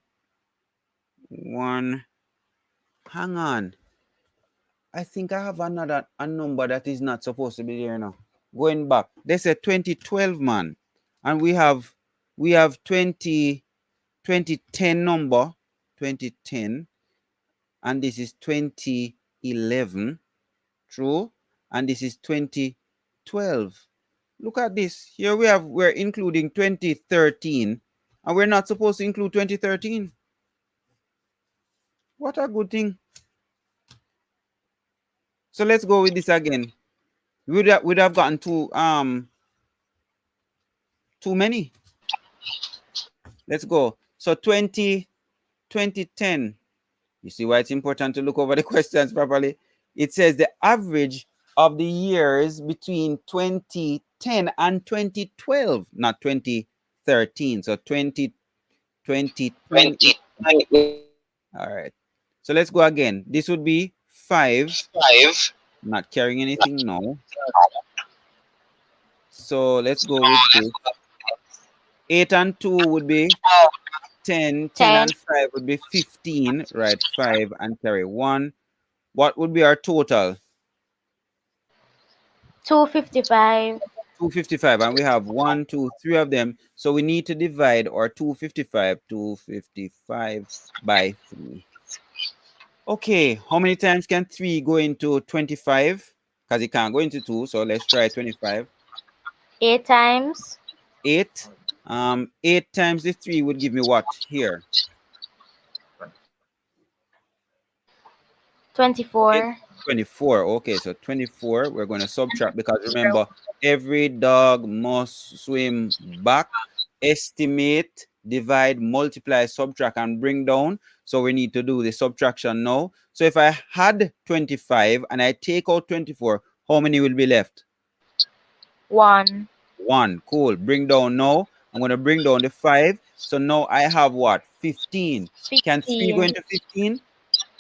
1. Hang on. I think I have a number that is not supposed to be there now. Going back. They said 2012, man. And we have 2010 number. 2010. And this is 2011. True. And this is 2012. Look at this. Here we're including 2013. And we're not supposed to include 2013. What a good thing. So let's go with this again. We'd have gotten too many. Let's go. So 2010. You see why it's important to look over the questions properly? It says the average of the years between 2010 and 2012, not 2013. So 2010. All right. So let's go again. This would be 5. Not carrying anything now. So let's go with this. 8 and 2 would be 10. 10 10, and 5 would be 15. Right, 5 and carry 1. What would be our total? 255. 255. And we have one, two, three of them. So we need to divide our 255 by 3. Okay, how many times can 3 go into 25? Because it can't go into 2. So let's try 25. 8 times 8. 8 times the 3 would give me what here? 24. 24. Okay, so 24, we're going to subtract because remember, every dog must swim back, estimate, divide, multiply, subtract, and bring down. So we need to do the subtraction now. So if I had 25 and I take out 24, how many will be left? 1. 1. Cool. Bring down now. I'm going to bring down the 5. So now I have what? 15. Can 3 go 15. into 15?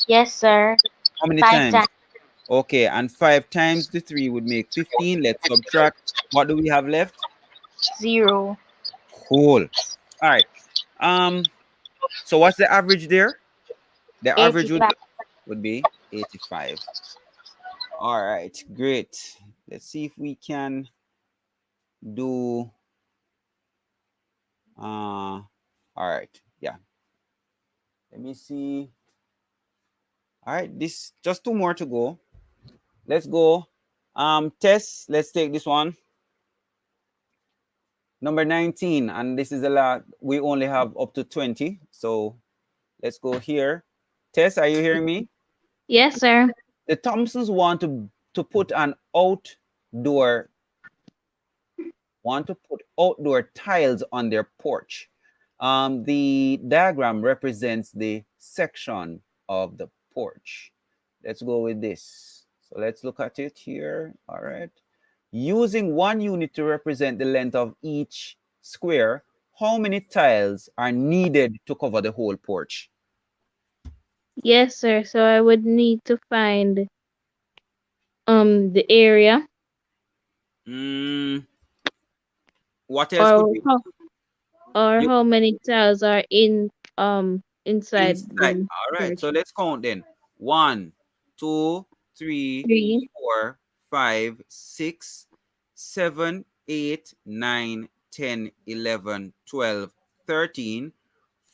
Yes, sir. How many 5 times? times Okay, and 5 times the 3 would make 15. Let's subtract. What do we have left? 0. Cool. All right. So what's the average there? The average 85. would be 85. All right, great. Let's see if we can do all right. Yeah. Let me see. All right, this just 2 more to go. Let's go. Test. Let's take this one. Number 19, and this is a lot. We only have up to 20. So let's go here. Tess, are you hearing me? Yes, sir. The Thompsons to put an outdoor want to put outdoor tiles on their porch. The diagram represents the section of the porch. Let's go with this. So let's look at it here. All right. Using 1 unit to represent the length of each square, how many tiles are needed to cover the whole porch? Yes, sir. So I would need to find the area Mm, what else could or be you how many tiles are inside inside? the All right, so church. let's count then. 1, 2, 3, Three. 4, 5, 6, 7, 8, 9, 10, 11, 12, 13,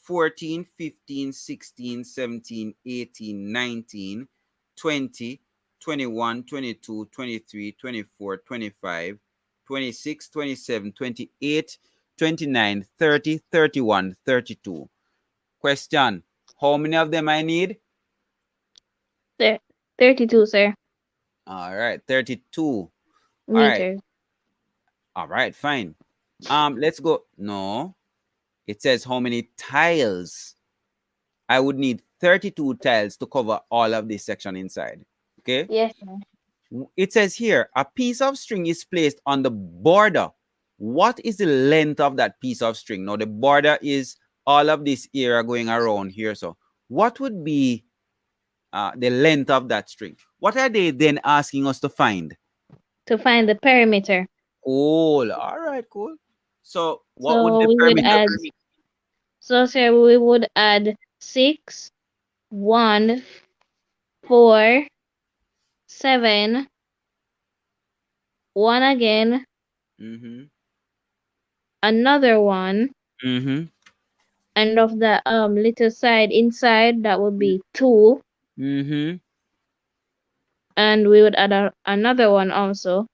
14, 15, 16, 17, 18, 19, 20, 21, 22, 23, 24, 25, 26, 27, 28, 29, 30, 31, 32. Question: how many of them I need? Sir, 32, sir. All right, 32. All right, Meters. all right, fine. Let's go. No, it says how many tiles. I would need 32 tiles to cover all of this section inside. Okay. Yes, sir. It says here a piece of string is placed on the border. What is the length of that piece of string? Now the border is all of this area going around here. So what would be the length of that string? What are they then asking us to find? To find the perimeter. Cool. All right, cool. So what would So the we would perimeter add. be? So sir, we would add 6, 1, 4, 7, 1 again, Mm-hmm. another one, Mm-hmm. and of the little side inside that would be 2, Mm-hmm. and we would add another one also,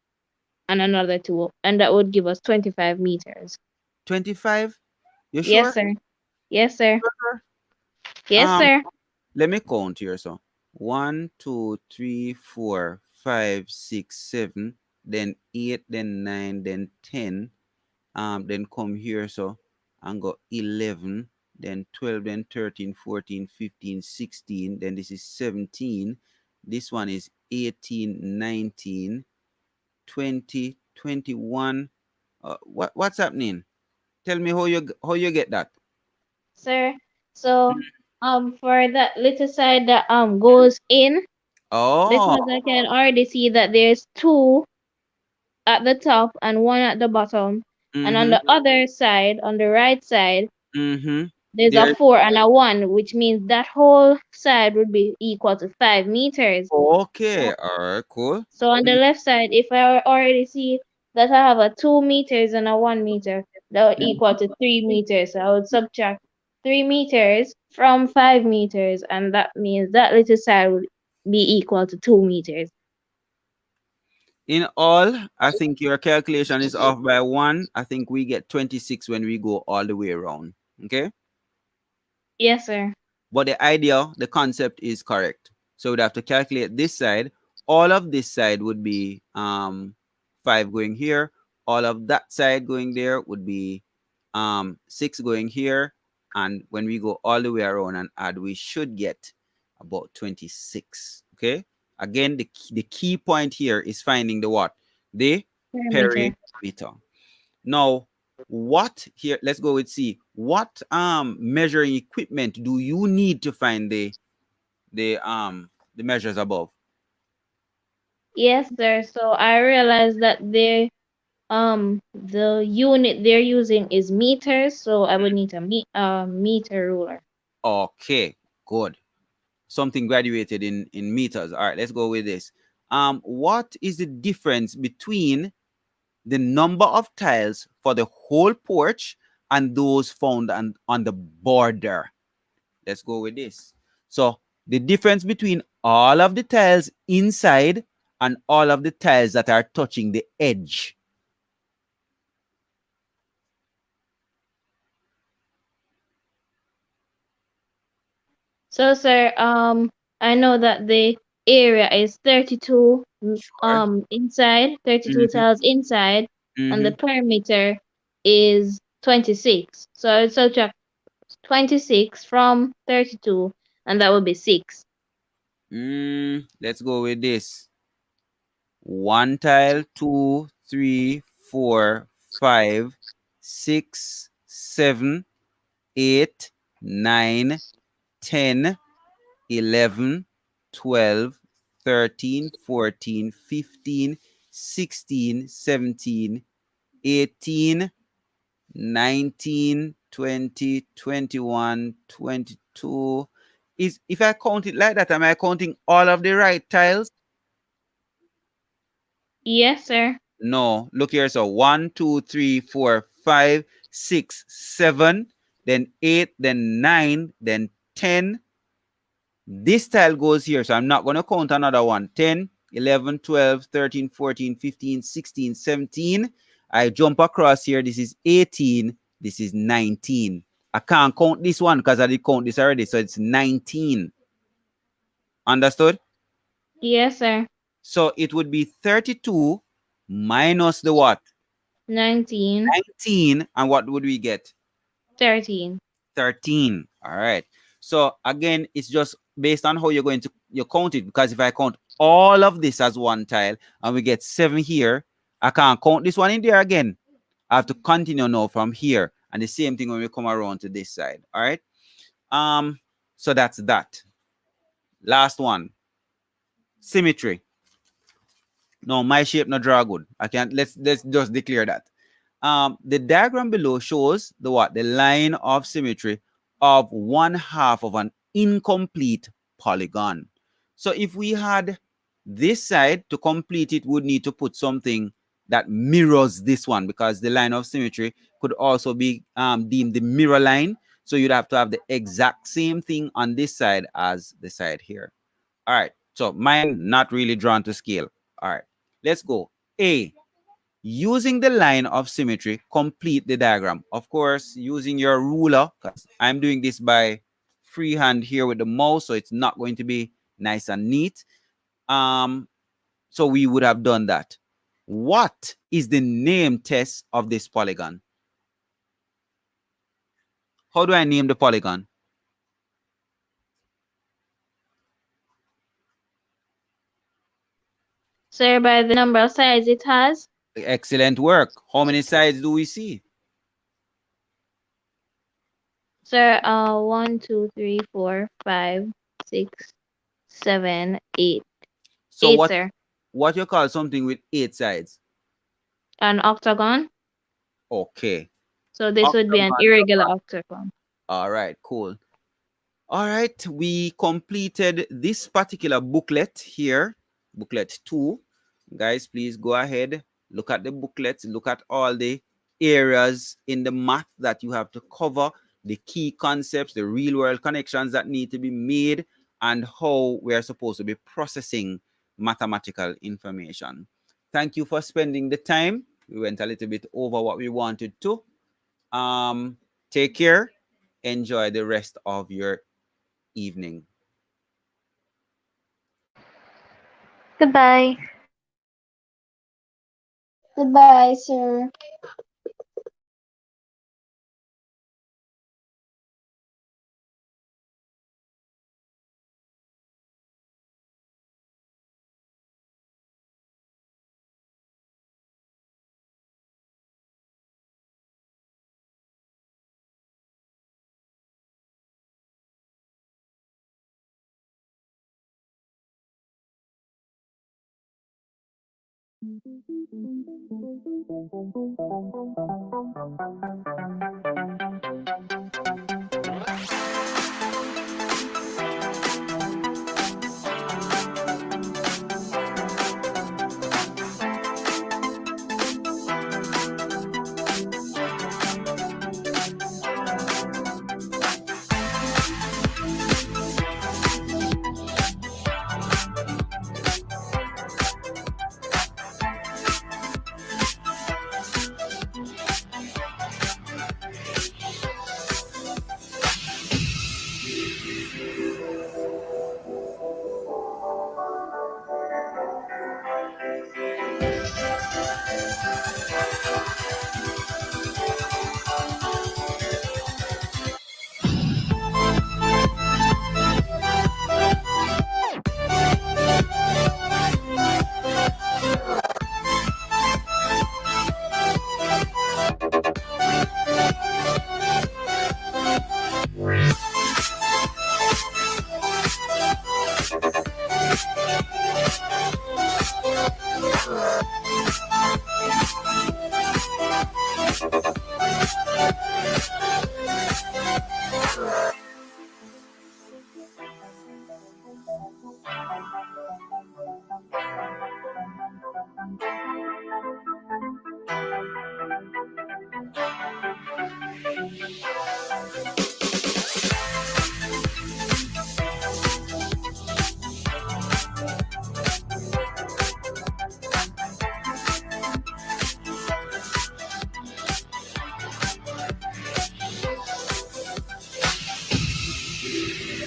and another 2, and that would give us 25 meters. 25? You Yes, sure? sir. Yes, sir. Sure. Yes, Um, sir. let me count here. So 1, 2, 3, 4, 5, 6, 7, then 8, then 9, then 10. Then come here, so and go 11, then 12, then 13, 14, 15, 16, then this is 17. This one is 18, 19, 20, 21. What's happening? Tell me how you get that. Sir. So for that little side that goes in, Oh, because I can already see that there's 2 at the top and one at the bottom. And on Mm-hmm. the other side, on the right side, Mm-hmm. there's a There. 4 and a 1, which means that whole side would be equal to 5 meters. Okay. So, All right. Cool. so on the left side, if I already see that I have a 2 meters and a 1 meter, that would equal to 3 meters. So I would subtract 3 meters from 5 meters, and that means that little side would be equal to 2 meters. In all, I think your calculation is off by one. I think we get 26 when we go all the way around. Okay. Yes, sir. But the idea, the concept is correct. So we'd have to calculate this side. All of this side would be 5 going here. All of that side going there would be 6 going here. And when we go all the way around and add, we should get about 26. Okay. Again, the key point here is finding the what? The Perimeter. perimeter. Now, what here? Let's go with C. What measuring equipment do you need to find the measures above? Yes, sir. So I realized that the unit they're using is meters, so I would need a meter ruler. Okay, good. Something graduated in meters. All right, let's go with this. What is the difference between the number of tiles for the whole porch and those found on the border? Let's go with this. So the difference between all of the tiles inside and all of the tiles that are touching the edge. So, sir, I know that the area is 32 Sure. inside, 32 Mm-hmm, tiles inside, and mm-hmm. the perimeter is 26. So I would subtract 26 from 32, and that would be 6. Let's go with this. One tile, two, three, four, five, six, seven, 8, 9, 10, 11, 12, 13, 14, 15, 16, 17, 18, 19, 20, 21, 22. Is if I count it like that, am I counting all of the right tiles? Yes, sir. No. Look here. So 1, 2, 3, 4, 5, 6, 7, then 8, then 9, then 10. This tile goes here. So I'm not going to count another one. 10, 11, 12, 13, 14, 15, 16, 17. I jump across here. This is 18. This is 19. I can't count this one because I did count this already. So it's 19. Understood? Yes, sir. So it would be 32 minus the what? 19, 19. And what would we get? 13. 13. All right. So again, it's just based on how you're going to you count it. Because if I count all of this as one tile and we get 7 here, I can't count this one in there again. I have to continue now from here. And the same thing when we come around to this side. All right. So that's that. Last one. Symmetry. No, my shape not draw good. I can't let's just declare that. The diagram below shows the what? The line of symmetry of one half of an incomplete polygon. So if we had this side to complete it, would need to put something that mirrors this one because the line of symmetry could also be deemed the mirror line. So you'd have to have the exact same thing on this side as the side here. All right. So mine not really drawn to scale. All right. Let's go. A. Using the line of symmetry, complete the diagram. Of course, using your ruler, because I'm doing this by freehand here with the mouse, so it's not going to be nice and neat. So we would have done that. What is the name test of this polygon? How do I name the polygon? Sir, by the number of sides it has. Excellent work. How many sides do we see? Sir, 1, 2, 3, 4, 5, 6, 7, 8. So 8, sir. what you call something with 8 sides? An octagon. Okay. So this would be an Octagon. irregular octagon. All right, cool. All right, we completed this particular booklet here, booklet 2. Guys, please go ahead, look at the booklet, look at all the areas in the math that you have to cover, the key concepts, the real world connections that need to be made, and how we are supposed to be processing mathematical information. Thank you for spending the time. We went a little bit over what we wanted to. Take care. Enjoy the rest of your evening. Goodbye. Goodbye, sir.